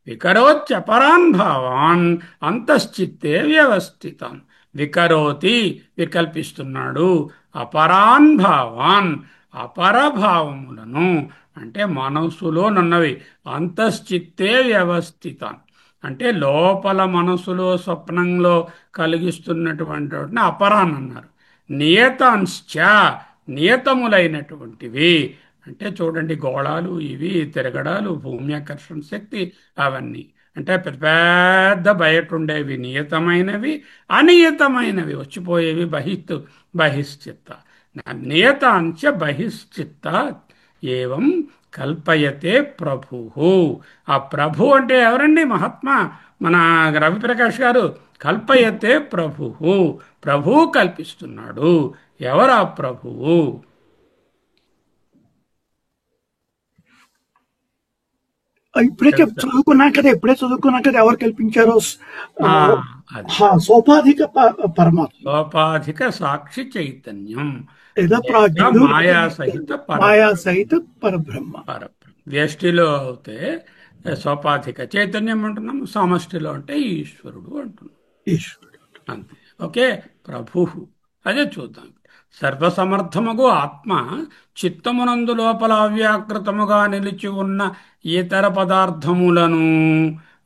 వికరోత్యపరాన్ భావాన్ అంతశ్చిత్తే వ్యవస్థితం. వికరోతి వికల్పిస్తున్నాడు, అపరాన్ భావాన్ అపరభావములను, అంటే మనస్సులోనున్నవి, అంతశ్చిత్తే వ్యవస్థితం అంటే లోపల మనసులో స్వప్నంలో కలిగిస్తున్నటువంటి వాటిని అపరాన్ అన్నారు. నియతాంశ్చ నియతములైనటువంటివి అంటే చూడండి, గోళాలు ఇవి తిరగడాలు, భూమి ఆకర్షణ శక్తి, అవన్నీ అంటే పెద్ద పెద్ద బయట ఉండేవి నియతమైనవి, అనియతమైనవి వచ్చిపోయేవి బహిశ్చిత్త. నియతాంచ బహిశ్చిత్త ఏవం కల్పయతే ప్రభు. ఆ ప్రభు అంటే ఎవరండి? మహాత్మా మన రవిప్రకాష్ గారు. కల్పయతే ప్రభు, ప్రభువు కల్పిస్తున్నాడు. ఎవరా ప్రభువు? ఇప్పుడే చదువుకున్నాం కదా, ఎవరు కల్పించారో. అది సోపాధిక పరమాత్మ, సోపాధిక సాక్షి చైతన్యం, లేదా మాయా సహిత మాయా సహిత పరబ్రహ్మ. వ్యష్టిలో అయితే సోపాధిక చైతన్యం అంటున్నాము, సమష్టిలో అంటే ఈశ్వరుడు అంటున్నాం. ఈశ్వరుడు అంతే. ఓకే, ప్రభు. అదే చూద్దాం. సర్వసమర్థముగు ఆత్మ చిత్తమునందు లోపల అవ్యాకృతముగా నిలిచి ఉన్న ఇతర పదార్థములను,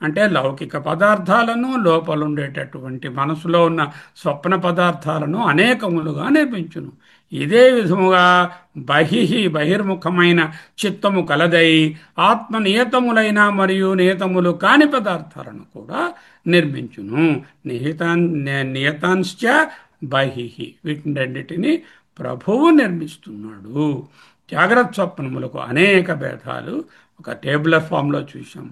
అంటే లౌకిక పదార్థాలను, లోపలుండేటటువంటి మనసులో ఉన్న స్వప్న పదార్థాలను అనేకములుగా నిర్మించును. ఇదే విధముగా బహిర్ముఖమైన చిత్తము కలదై ఆత్మనియతములైన మరియు నియతములు కాని పదార్థాలను కూడా నిర్మించును. నియతాంశ్చ బహిః, వీటినన్నిటినీ ప్రభువు నిర్మిస్తున్నాడు. జాగ్రత్త స్వప్నములకు అనేక భేదాలు ఒక టేబులర్ ఫామ్లో చూసాం.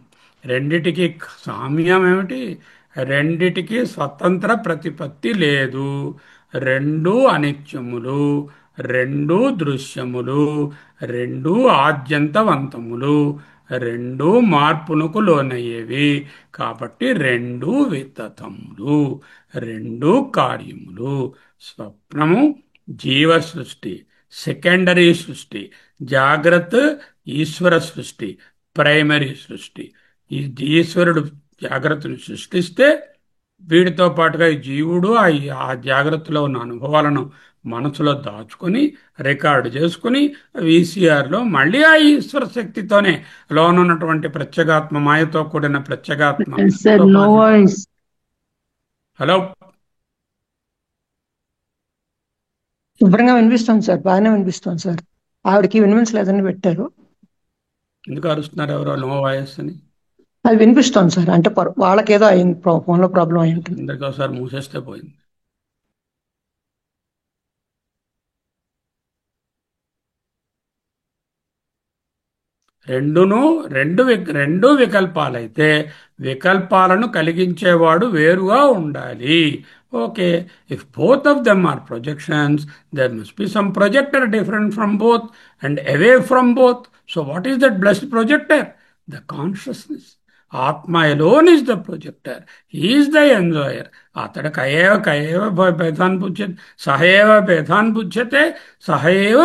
రెండిటికి సామ్యం ఏమిటి? రెండిటికి స్వతంత్ర ప్రతిపత్తి లేదు. రెండూ అనిత్యములు, రెండూ దృశ్యములు, రెండూ ఆద్యంతవంతములు, రెండూ మార్పునకు లోనయ్యేవి. కాబట్టి రెండూ వితతములు, రెండూ కార్యములు. స్వప్నము జీవ సృష్టి, సెకండరీ సృష్టి. జాగ్రత్త ఈశ్వర సృష్టి, ప్రైమరీ సృష్టి. ఈ ఈశ్వరుడు జాగ్రత్తను సృష్టిస్తే వీడితో పాటుగా ఈ జీవుడు ఆ జాగ్రత్తలో ఉన్న అనుభవాలను మనసులో దాచుకొని రికార్డు చేసుకుని వీసీఆర్లో మళ్ళీ ఆ ఈశ్వర శక్తితోనే లోనున్నటువంటి ప్రత్యేగాత్మ, మాయతో కూడిన ప్రత్యేగాత్మ. హలో, శుభ్రంగా వినిపిస్తుంది సార్, బాగానే వినిపిస్తుంది సార్. ఆవిడకి వినిపించలేదని పెట్టారు. ఎందుకు అరుస్తున్నారు ఎవరో నో వాయిస్ అని? అది వినిపిస్తుంది సార్, అంటే వాళ్ళకేదో అయింది, ఫోన్లో ప్రాబ్లం అయి ఉంటుంది. అందరికీ ఒకసారి మూసేస్తే పోయింది. రెండు వికల్పాలైతే వికల్పాలను కలిగించేవాడు వేరుగా ఉండాలి. Okay, if both of them are projections, there must be some projector different from both and away from both. So what is that blessed projector? The consciousness. Atma alone is the projector. He is the enjoyer. అతడు కయేవ భేదాన్ బుధ్యతే, సహేవ భేదాన్ బుధ్యతే, సహేవ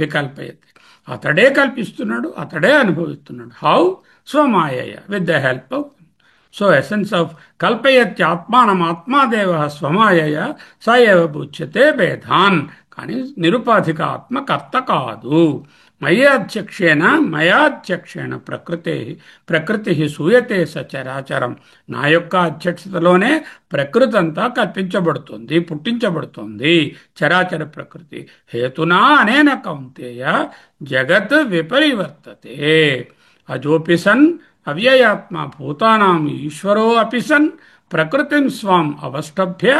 వికల్పయతే. అతడే కల్పిస్తున్నాడు, అతడే అనుభవిస్తున్నాడు. How? స్వమాయయ, with the help of. So essence of కల్పయత్యాత్మానం ఆత్మాదేవ స్వమాయయ స ఏవ బుధ్యతే భేదాన్. కానీ నిరుపాధిక ఆత్మ కర్త కాదు. మయాధ్యక్షేణ ప్రకృతి సూయతే సచరాచరం. నా యొక్క అధ్యక్షతలోనే ప్రకృతి అంతా కల్పించబడుతుంది, పుట్టించబడుతుంది. చరాచర ప్రకృతి హేతునా అనేన కౌంతేయ జగత్ విపరివర్తతే. అజోపి సన్ అవ్యయాత్మ భూతానాం ఈశ్వరో అపి సన్ ప్రకృతిం స్వాం అవష్టభ్య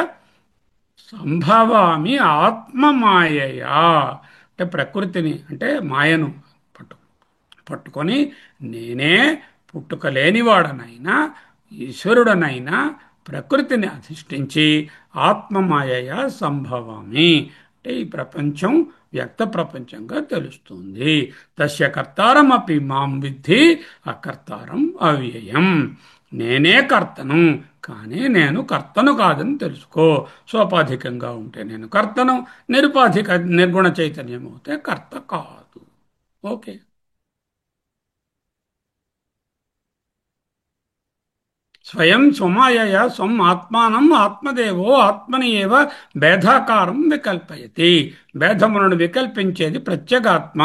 సంభవామి ఆత్మమాయయా. అంటే ప్రకృతిని, అంటే మాయను పట్టుకొని నేనే పుట్టుక లేనివాడనైనా ఈశ్వరుడనైనా ప్రకృతిని అధిష్ఠించి ఆత్మమాయయ సంభవామి. అంటే ఈ ప్రపంచం వ్యక్త ప్రపంచంగా తెలుస్తుంది. తస్య కర్తారమపి మాం విద్ధి అకర్తారం అవ్యయం. నేనే కర్తను, కానీ నేను కర్తను కాదని తెలుసుకో. సోపాధికంగా ఉంటే నేను కర్తను, నిరుపాధిక నిర్గుణ చైతన్యం అవుతే కర్త కాదు. ఓకే, స్వయం స్వమాయయ స్వం ఆత్మానం ఆత్మదేవో ఆత్మని ఏవ భేదాకారం వికల్పయతి. భేదములను వికల్పించేది ప్రత్యేగాత్మ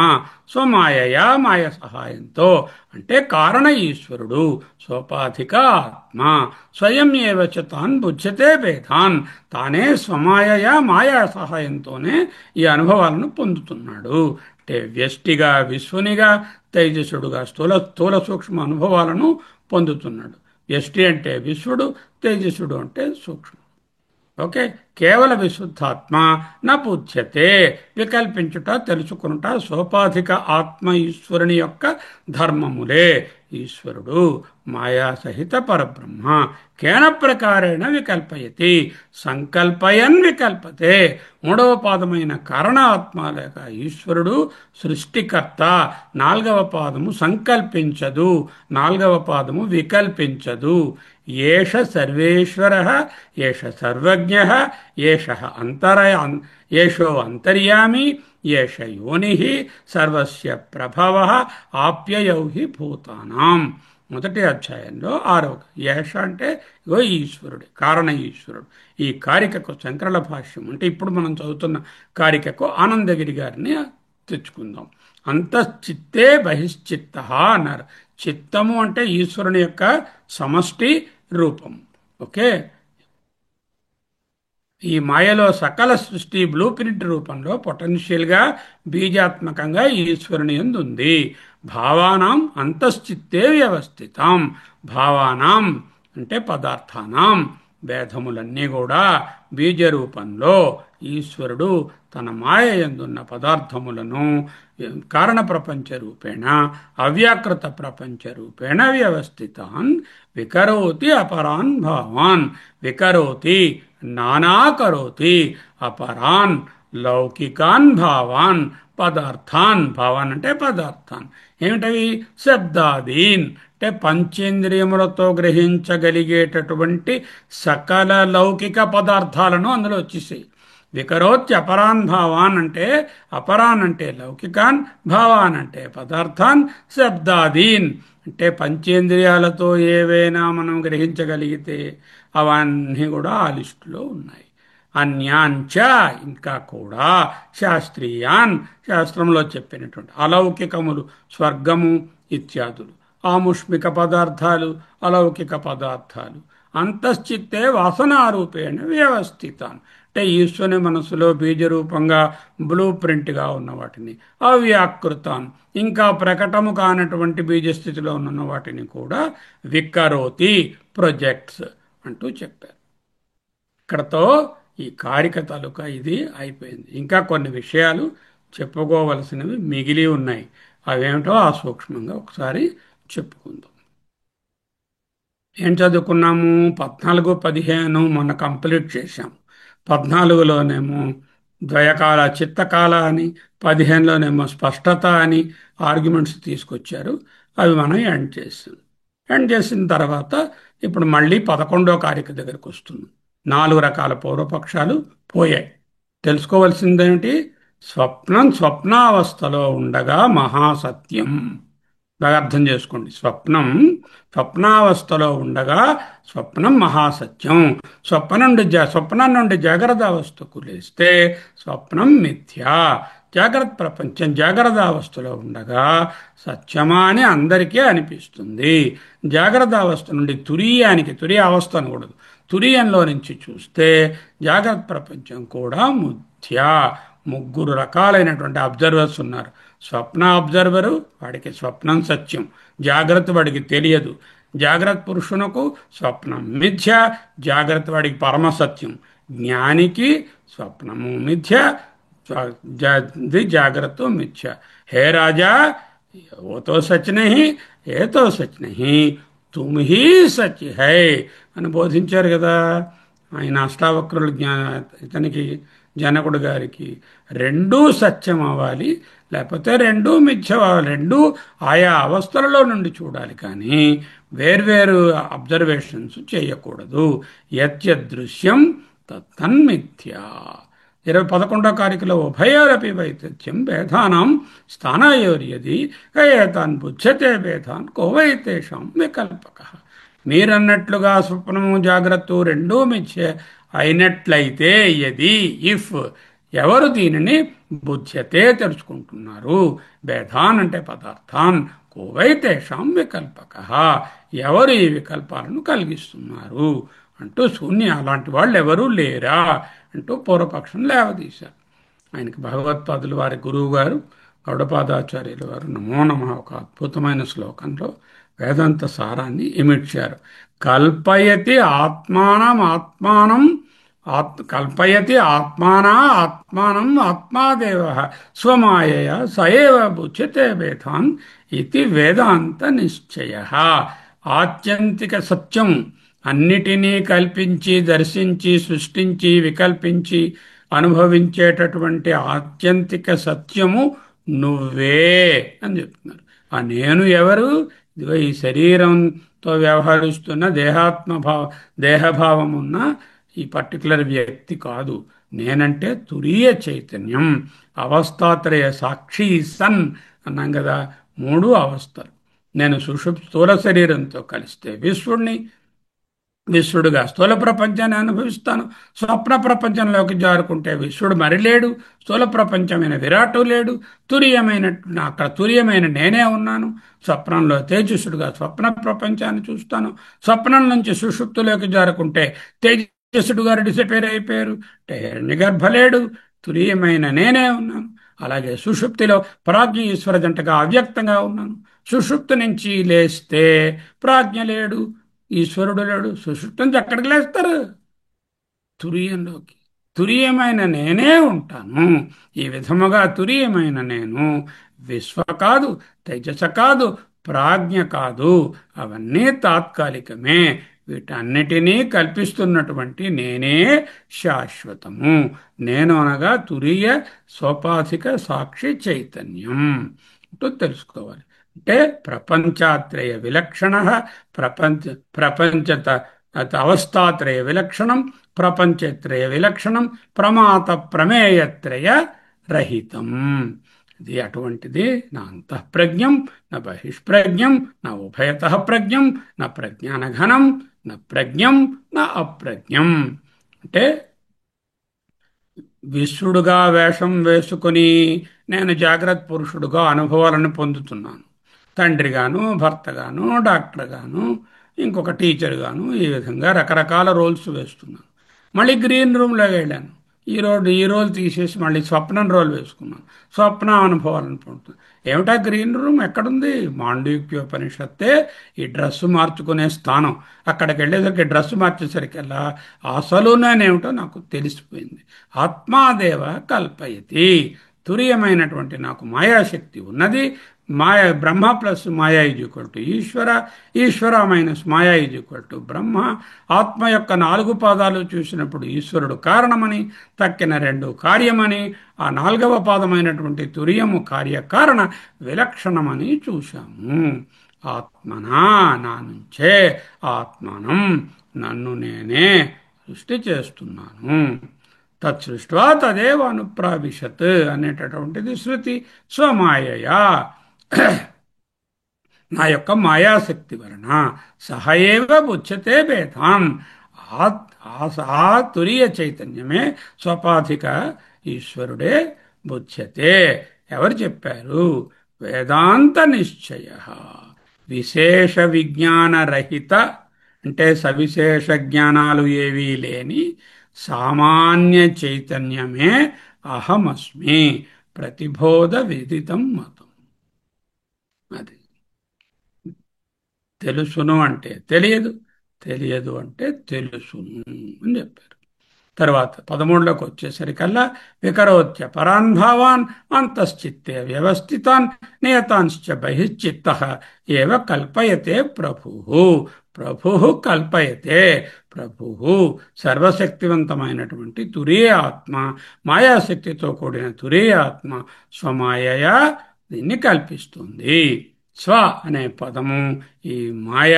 స్వమాయయ, మాయ సహాయంతో. అంటే కారణ ఈశ్వరుడు సోపాధిక ఆత్మ. స్వయం ఏవ చ తాన్ బుధ్యతే భేదాన్. తానే స్వమాయయ, మాయా సహాయంతోనే ఈ అనుభవాలను పొందుతున్నాడు. అంటే వ్యష్టిగా, విశ్వనిగా, తేజసుడుగా స్థూల సూక్ష్మ అనుభవాలను పొందుతున్నాడు. వ్యష్టి అంటే విశ్వడు, తేజస్సుడు అంటే సూక్ష్మ. ఓకే, కేవల విశుద్ధాత్మ నా పూజ్యతే. వికల్పించుట, తెలుసుకునుట సోపాధిక ఆత్మ ఈశ్వరుని యొక్క ధర్మములే. ఈశ్వరుడు మాయా సహిత పరబ్రహ్మ కేన ప్రకారేణ వికల్పయతి. సంకల్పయన్ వికల్పతే. మూడవ పాదమైన కారణాత్మ లేక ఈశ్వరుడు సృష్టికర్త. నాలుగవ పాదము సంకల్పించదు, నాలుగవ పాదము వికల్పించదు. ఏష సర్వేశ్వర, ఏష సర్వజ్ఞ, ఏషో అంతర్యామి, ఏష యోని, సర్వస్య ప్రభవ, ఆప్యయౌ హి భూతానాం. మొదటి అధ్యాయంలో 6వ. ఏష అంటే ఇగో ఈశ్వరుడు, కారణ ఈశ్వరుడు. ఈ కారికకు శంకరుల భాష్యం అంటే ఇప్పుడు మనం చదువుతున్న కారికకు ఆనందగిరి గారిని తెచ్చుకుందాం. అంతశ్చిత్తే బహిశ్చిత్త అన్నారు. చిత్తము అంటే ఈశ్వరుని యొక్క సమష్టి రూపం. ఓకే, ఈ మాయలో సకల సృష్టి బ్లూ ప్రింట్ రూపంలో పొటెన్షియల్గా బీజాత్మకంగా ఈశ్వరుని యందు ఉంది. భావానాం అంతశ్చిత్తే వ్యవస్థితం. భావానాం అంటే పదార్థానాం, భేదములన్నీ కూడా బీజ రూపంలో ఈశ్వరుడు తన మాయ యందున్న పదార్థములను కారణ ప్రపంచ రూపేణ అవ్యాకృత ప్రపంచ రూపేణ వ్యవస్థితాన్ వికరోతి అపరాన్ భావాన్. వికరోతి నానాకరోతి అపరాన్ లౌకికాన్ భావాన్ పదార్థాన్. భావాన్ అంటే పదార్థాన్. ఏమిటవి? శబ్దాదీన్ అంటే పంచేంద్రియములతో గ్రహించగలిగేటటువంటి సకల లౌకిక పదార్థాలను అందులో వచ్చేసాయి. వికరోత్య అపరాన్ భావాన్ అంటే అపరాన్ అంటే లౌకికాన్, భావాన్ అంటే పదార్థాన్, శబ్దాదీన్ అంటే పంచేంద్రియాలతో ఏవైనా మనం గ్రహించగలిగితే అవన్నీ కూడా ఆ లిస్టులో ఉన్నాయి. అన్యాంచ ఇంకా కూడా శాస్త్రీయాన్ శాస్త్రంలో చెప్పినటువంటి అలౌకికములు స్వర్గము ఇత్యాదులు, ఆముష్మిక పదార్థాలు అలౌకిక పదార్థాలు అంతశ్చిత్తే వాసనారూపేణ వ్యవస్థితాన్ అంటే ఈశ్వరుని మనసులో బీజరూపంగా బ్లూ ప్రింట్గా ఉన్న వాటిని, అవ్యాకృతాన్ ఇంకా ప్రకటము కానటువంటి బీజస్థితిలో ఉన్న వాటిని కూడా వికరోతి ప్రొజెక్ట్స్ అంటూ చెప్పారు. ఇక్కడతో ఈ కారిక తాలూకా ఇది అయిపోయింది. ఇంకా కొన్ని విషయాలు చెప్పుకోవలసినవి మిగిలి ఉన్నాయి. అవేమిటో ఆ సూక్ష్మంగా ఒకసారి చెప్పుకుందాం. ఏం చదువుకున్నాము? 14, 15 మొన్న కంప్లీట్ చేశాము. 14లోనేమో ద్వయకాల చిత్తకాల అని, 15లోనేమో స్పష్టత అని ఆర్గ్యుమెంట్స్ తీసుకొచ్చారు. అవి మనం ఎండ్ చేసాం. ఎండ్ చేసిన తర్వాత ఇప్పుడు మళ్ళీ 11వ కారిక దగ్గరకు వస్తుంది. 4 రకాల పూర్వపక్షాలు పోయాయి. తెలుసుకోవాల్సిందేమిటి? స్వప్నం స్వప్నావస్థలో ఉండగా మహాసత్యం. బాగా అర్థం చేసుకోండి. స్వప్నావస్థలో ఉండగా స్వప్నం మహాసత్యం. స్వప్నం నుండి జాగ్రత్త అవస్థకు లేస్తే స్వప్నం మిథ్యా. జాగ్రత్త ప్రపంచం జాగ్రత్త అవస్థలో ఉండగా సత్యమా అని అందరికీ అనిపిస్తుంది. జాగ్రత్త అవస్థ నుండి తురీయ అవస్థ అనకూడదు, తురీయంలో నుంచి చూస్తే జాగ్రత్త ప్రపంచం కూడా మిథ్యా. 3 రకాలైనటువంటి అబ్జర్వర్స్ ఉన్నారు. స్వప్న అబ్జర్వరు, వాడికి స్వప్నం సత్యం. జాగ్రత్త వాడికి తెలియదు. జాగ్రత్త పురుషునకు స్వప్నం మిథ్య, జాగ్రత్త వాడికి పరమసత్యం. జ్ఞానికి స్వప్నము మిథ్య, జాగ్రత్త మిథ్య. హే రాజా, वो तो सच नहीं, ये तो सच नहीं, तुम ही सच है అని బోధించారు కదా ఆయన అష్టావక్రులు. ఇతనికి జనకుడు గారికి రెండూ సత్యం అవ్వాలి, లేకపోతే రెండూ మిథ్య అవ్వాలి. రెండూ ఆయా అవస్థలలో నుండి చూడాలి, కానీ వేర్వేరు అబ్జర్వేషన్స్ చేయకూడదు. యత్యదృశ్యం తన్మిథ్యా. 11వ కారికలో ఉభయోరపి వైతథ్యం భేదానాం స్థానాయోర్యది కయేతాన్ బుధ్యతే భేదాన్ కోవైతేషాం వికల్పక. మీరన్నట్లుగా స్వప్నము జాగ్రత్త రెండూ మిథ్య అయినట్లయితే, ఇఫ్ ఎవరు దీనిని బుధ్యతే తెలుసుకుంటున్నారు, భేదాన్ అంటే పదార్థాన్, కోవైతేషాం వికల్పక ఎవరు ఈ వికల్పాలను కలిగిస్తున్నారు అంటూ శూన్య అలాంటి వాళ్ళు ఎవరూ లేరా అంటూ పూర్వపక్షం లేవదీశారు. ఆయనకి భగవత్పాదులు వారి గురువు గారు గౌడపాదాచార్యులు వారు నమో నమః ఒక అద్భుతమైన శ్లోకంలో వేదాంత సారాన్ని ఇమిడ్చారు. కల్పయతి ఆత్మానం ఆత్మాదేవ స్వమాయయ సయేవ బుచ్యతే భేదాన్ ఇది వేదాంత నిశ్చయ. ఆత్యంతిక సత్యం అన్నిటినీ కల్పించి దర్శించి సృష్టించి వికల్పించి అనుభవించేటటువంటి ఆత్యంతిక సత్యము నువ్వే అని చెప్తున్నారు. ఆ నేను ఎవరు? ఇదిగో ఈ శరీరంతో వ్యవహరిస్తున్న దేహభావం ఉన్న ఈ పర్టికులర్ వ్యక్తి కాదు. నేనంటే తురీయ చైతన్యం, అవస్థాత్రయ సాక్షి సన్ అన్నాం కదా. 3 అవస్థలు. నేను స్థూల శరీరంతో కలిస్తే విశ్వణ్ణి, విశ్వడుగా స్థూల ప్రపంచాన్ని అనుభవిస్తాను. స్వప్న ప్రపంచంలోకి జారుకుంటే విశ్వడు మరి లేడు, స్థూల ప్రపంచమైన విరాటు లేడు, తురీయమైన అక్కడ తురీయమైన నేనే ఉన్నాను. స్వప్నంలో తేజస్సుడుగా స్వప్న ప్రపంచాన్ని చూస్తాను. స్వప్నం నుంచి సుషుప్తిలోకి జారుకుంటే తేజస్సుడుగా డిసపేర్ అయిపోయారు. నిగర్భలేడు, తురీయమైన నేనే ఉన్నాను. అలాగే సుషుప్తిలో ప్రాజ్ఞ ఈశ్వర జంటగా అవ్యక్తంగా ఉన్నాను. సుషుప్తి నుంచి లేస్తే ప్రాజ్ఞ లేడు, ఈశ్వరుడు లేడు. సుషుప్తి నుంచి ఎక్కడికి లేస్తారు? తురీయంలోకి. తురీయమైన నేనే ఉంటాను. ఈ విధముగా తురీయమైన నేను విశ్వ కాదు, తేజస కాదు, ప్రాజ్ఞ కాదు, అవన్నీ తాత్కాలికమే. వీటన్నిటినీ కల్పిస్తున్నటువంటి నేనే శాశ్వతము. నేను అనగా తురీయ సోపాధిక సాక్షి చైతన్యం అంటూ తెలుసుకోవాలి. అంటే ప్రపంచాత్రయ విలక్షణ, ప్రపంచ ప్రపంచత అవస్థాత్రయ విలక్షణం, ప్రపంచత్రయ విలక్షణం, ప్రమాత ప్రమేయత్రయ రహితం. ఇది అటువంటిది నా అంతఃప్రజ్ఞం, నా బహిష్ప్రజ్ఞం, నా ఉభయతః ప్రజ్ఞం, నా ప్రజ్ఞానఘనం, నా ప్రజ్ఞం, నా అప్రజ్ఞం. అంటే విశ్వడుగా వేషం వేసుకుని నేను జాగ్రత్త పురుషుడుగా అనుభవాలను పొందుతున్నాను. తండ్రిగాను, భర్తగాను, డాక్టర్గాను, ఇంకొక టీచర్గాను, ఈ విధంగా రకరకాల రోల్స్ వేస్తున్నాను. మళ్ళీ గ్రీన్ రూమ్లోకి వెళ్ళాను. ఈ రోల్ తీసేసి మళ్ళీ స్వప్నం రోల్ వేసుకున్నాను. స్వప్న అనుభవాలను పొందుతున్నాను. ఏమిటా గ్రీన్ రూమ్ ఎక్కడుంది? మాండూక్యోపనిషత్తే ఈ డ్రెస్సు మార్చుకునే స్థానం. అక్కడికి వెళ్ళేసరికి డ్రెస్సు మార్చేసరికల్లా అసలు నేనేమిటో నాకు తెలిసిపోయింది. ఆత్మాదేవ కల్పయతి. తురీయమైనటువంటి నాకు మాయాశక్తి ఉన్నది. Maya Brahma plus maya is equal to Ishwara, Ishwara minus maya is equal to Brahma. ఆత్మ యొక్క 4 పాదాలు చూసినప్పుడు ఈశ్వరుడు కారణమని, తక్కిన 2 కార్యమని, ఆ 4వ పాదమైనటువంటి తురియము కార్యకారణ విలక్షణమని చూశాము. ఆత్మనా, నా నుంచే, ఆత్మనం, నన్ను నేనే సృష్టి చేస్తున్నాను. తత్సృష్ట్వా తదేవ అనుప్రావిశత్ అనేటటువంటిది శృతి. స్వమాయయా, నా యొక్క మాయాశక్తి వలన సహయేవ బుచ్యతే భేదాన్. ఆ తురీయ చైతన్యమే స్వపాధిక ఈశ్వరుడే బుచ్యతే. ఎవరు చెప్పారు? వేదాంత నిశ్చయ. విశేష విజ్ఞానరహిత అంటే సవిశేష జ్ఞానాలు ఏవీ లేని సామాన్య చైతన్యమే అహమస్మి. ప్రతిబోధ విదితం మతం. అది తెలుసును అంటే తెలియదు, తెలియదు అంటే తెలుసును అని చెప్పారు. తర్వాత 13లోకి వచ్చేసరికల్లా వికరోత్య పరాన్ భావాన్ అంతశ్చిత్తే వ్యవస్థితాన్ నియతాంశ్చ బహిశ్చిత్త ఏవ కల్పయతే ప్రభు. ప్రభు కల్పయతే. ప్రభు సర్వశక్తివంతమైనటువంటి తురీయ ఆత్మ, మాయాశక్తితో కూడిన తురీయ ఆత్మ స్వమాయయా దీన్ని కల్పిస్తుంది. స్వ అనే పదము ఈ మాయ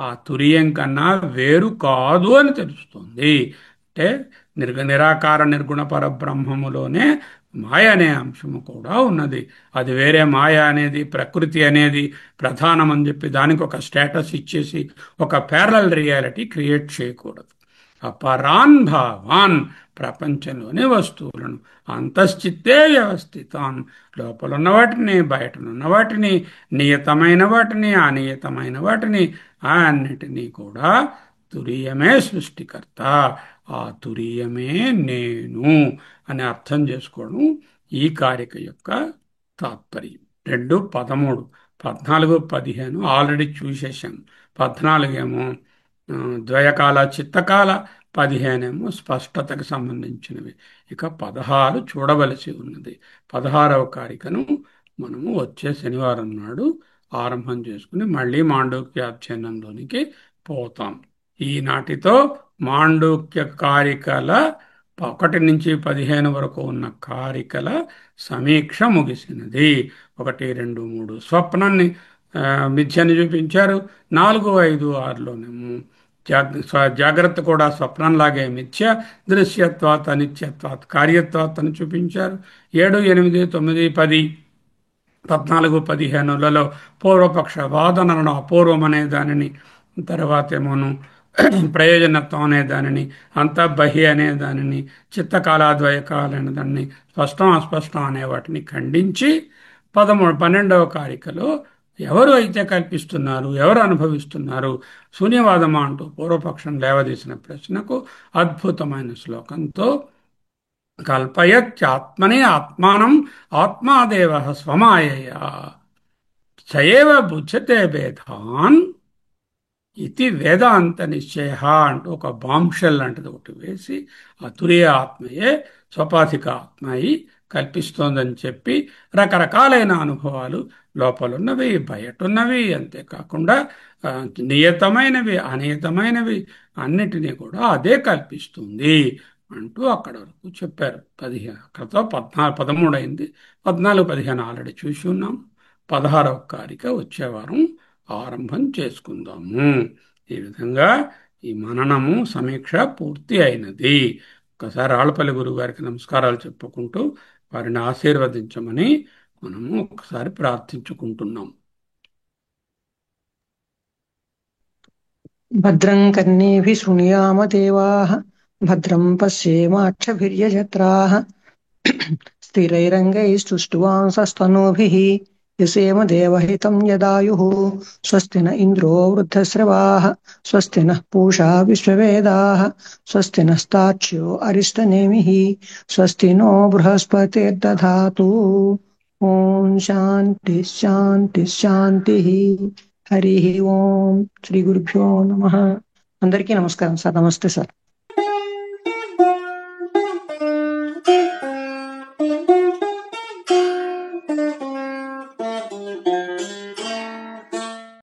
ఆ తురియం కన్నా వేరు కాదు అని తెలుస్తుంది. అంటే నిరాకార నిర్గుణ పరబ్రహ్మములోనే మాయ అనే అంశము కూడా ఉన్నది. అది వేరే మాయ అనేది, ప్రకృతి అనేది ప్రధానం అని చెప్పి దానికి ఒక స్టేటస్ ఇచ్చేసి ఒక ప్యారలల్ రియాలిటీ క్రియేట్ చేయకూడదు. అపరాన్ భావాన్ ప్రపంచంలోని వస్తువులను అంతశ్చిత్తే వ్యవస్థితాన్ లోపలున్న వాటిని, బయటనున్న వాటిని, నియతమైన వాటిని, అనియతమైన వాటిని అన్నిటినీ కూడా తురీయమే సృష్టికర్త. ఆ తురీయమే నేను అని అర్థం చేసుకోవడం ఈ కారిక యొక్క తాత్పర్యం. 2, 13, 14, 15 ఆల్రెడీ చూసేసాం. 14 ఏమో ద్వయకాల చిత్తకాల, 15 ఏమో స్పష్టతకు సంబంధించినవి. ఇక 16 చూడవలసి ఉన్నది. 16వ కారికను మనము వచ్చే శనివారం నాడు ఆరంభం చేసుకుని మళ్ళీ మాండూక్యాధ్యయనంలోనికి పోతాం. ఈనాటితో మాండూక్య కారికల 1 నుంచి 15 వరకు ఉన్న కారికల సమీక్ష ముగిసినది. 1, 2, 3 స్వప్నాన్ని మిథ్యని చూపించారు. 4, 5, 6లోనేమో జాగ్రత్త కూడా స్వప్నంలాగే మిథ్య, దృశ్యత్వాత్ అనిత్యత్వాత్ కార్యత్వాత్ అని చూపించారు. 7, 8, 9, 10, 14, 15లలో పూర్వపక్ష వాదనలను అపూర్వమనే దానిని, తర్వాత ఏమోను ప్రయోజనత్వం అనే దానిని, అంతఃబహి అనే దానిని, చిత్తకాలాద్వయకాలు అనే దానిని, స్పష్టం అస్పష్టం అనే వాటిని ఖండించి 12వ కారికలో ఎవరు అయితే కల్పిస్తున్నారు, ఎవరు అనుభవిస్తున్నారు శూన్యవాదమా అంటూ పూర్వపక్షం లేవదీసిన ప్రశ్నకు అద్భుతమైన శ్లోకంతో కల్పయత్యాత్మనే ఆత్మానం ఆత్మాదేవ స్వమాయయా సయేవ బుధ్యతే భేదాన్ ఇది వేదాంత నిశ్చయ అంటూ ఒక బాంషెల్ లాంటిది ఒకటి వేసి ఆ తురియ ఆత్మయే స్వపాధిక ఆత్మ అయి కల్పిస్తోందని చెప్పి రకరకాలైన అనుభవాలు లోపలున్నవి బయటున్నవి అంతేకాకుండా నియతమైనవి అనియతమైనవి అన్నిటినీ కూడా అదే కల్పిస్తుంది అంటూ అక్కడ వరకు చెప్పారు. 15 అక్కడతో 13 అయింది. 14, 15 ఆల్రెడీ చూసి ఉన్నాం. 16వ కారిక వచ్చే వారం ఆరంభం చేసుకుందాము. ఈ విధంగా ఈ మననము సమీక్ష పూర్తి అయినది. ఒకసారి ఆళ్లపల్లి గురువు గారికి నమస్కారాలు చెప్పుకుంటూ వారిని ఆశీర్వదించమని మనము ఒకసారి ప్రార్థించుకుంటున్నాం. భద్రం కర్ణేభిः శృణుయామ దేవాः భద్రం పశ్యేమాక్షభిర్యజత్రాः స్థిరైరంగైస్తుష్టువాంసస్తనూభిः యసేమ దేవహితం యదాయుः స్వస్తి న ఇంద్రో వృద్ధశ్రవాः స్వస్తి నః పూషా విశ్వవేదాः స్వస్తి నస్తాక్ష్యో అరిష్టనేమిः స్వస్తి నో బృహస్పతిర్దధాతు. ఓం శాంతి శాంతి శాంతి. హరి ఓం. శ్రీ గురుభ్యో నమః. అందరికీ నమస్కారం సార్. నమస్తే సార్.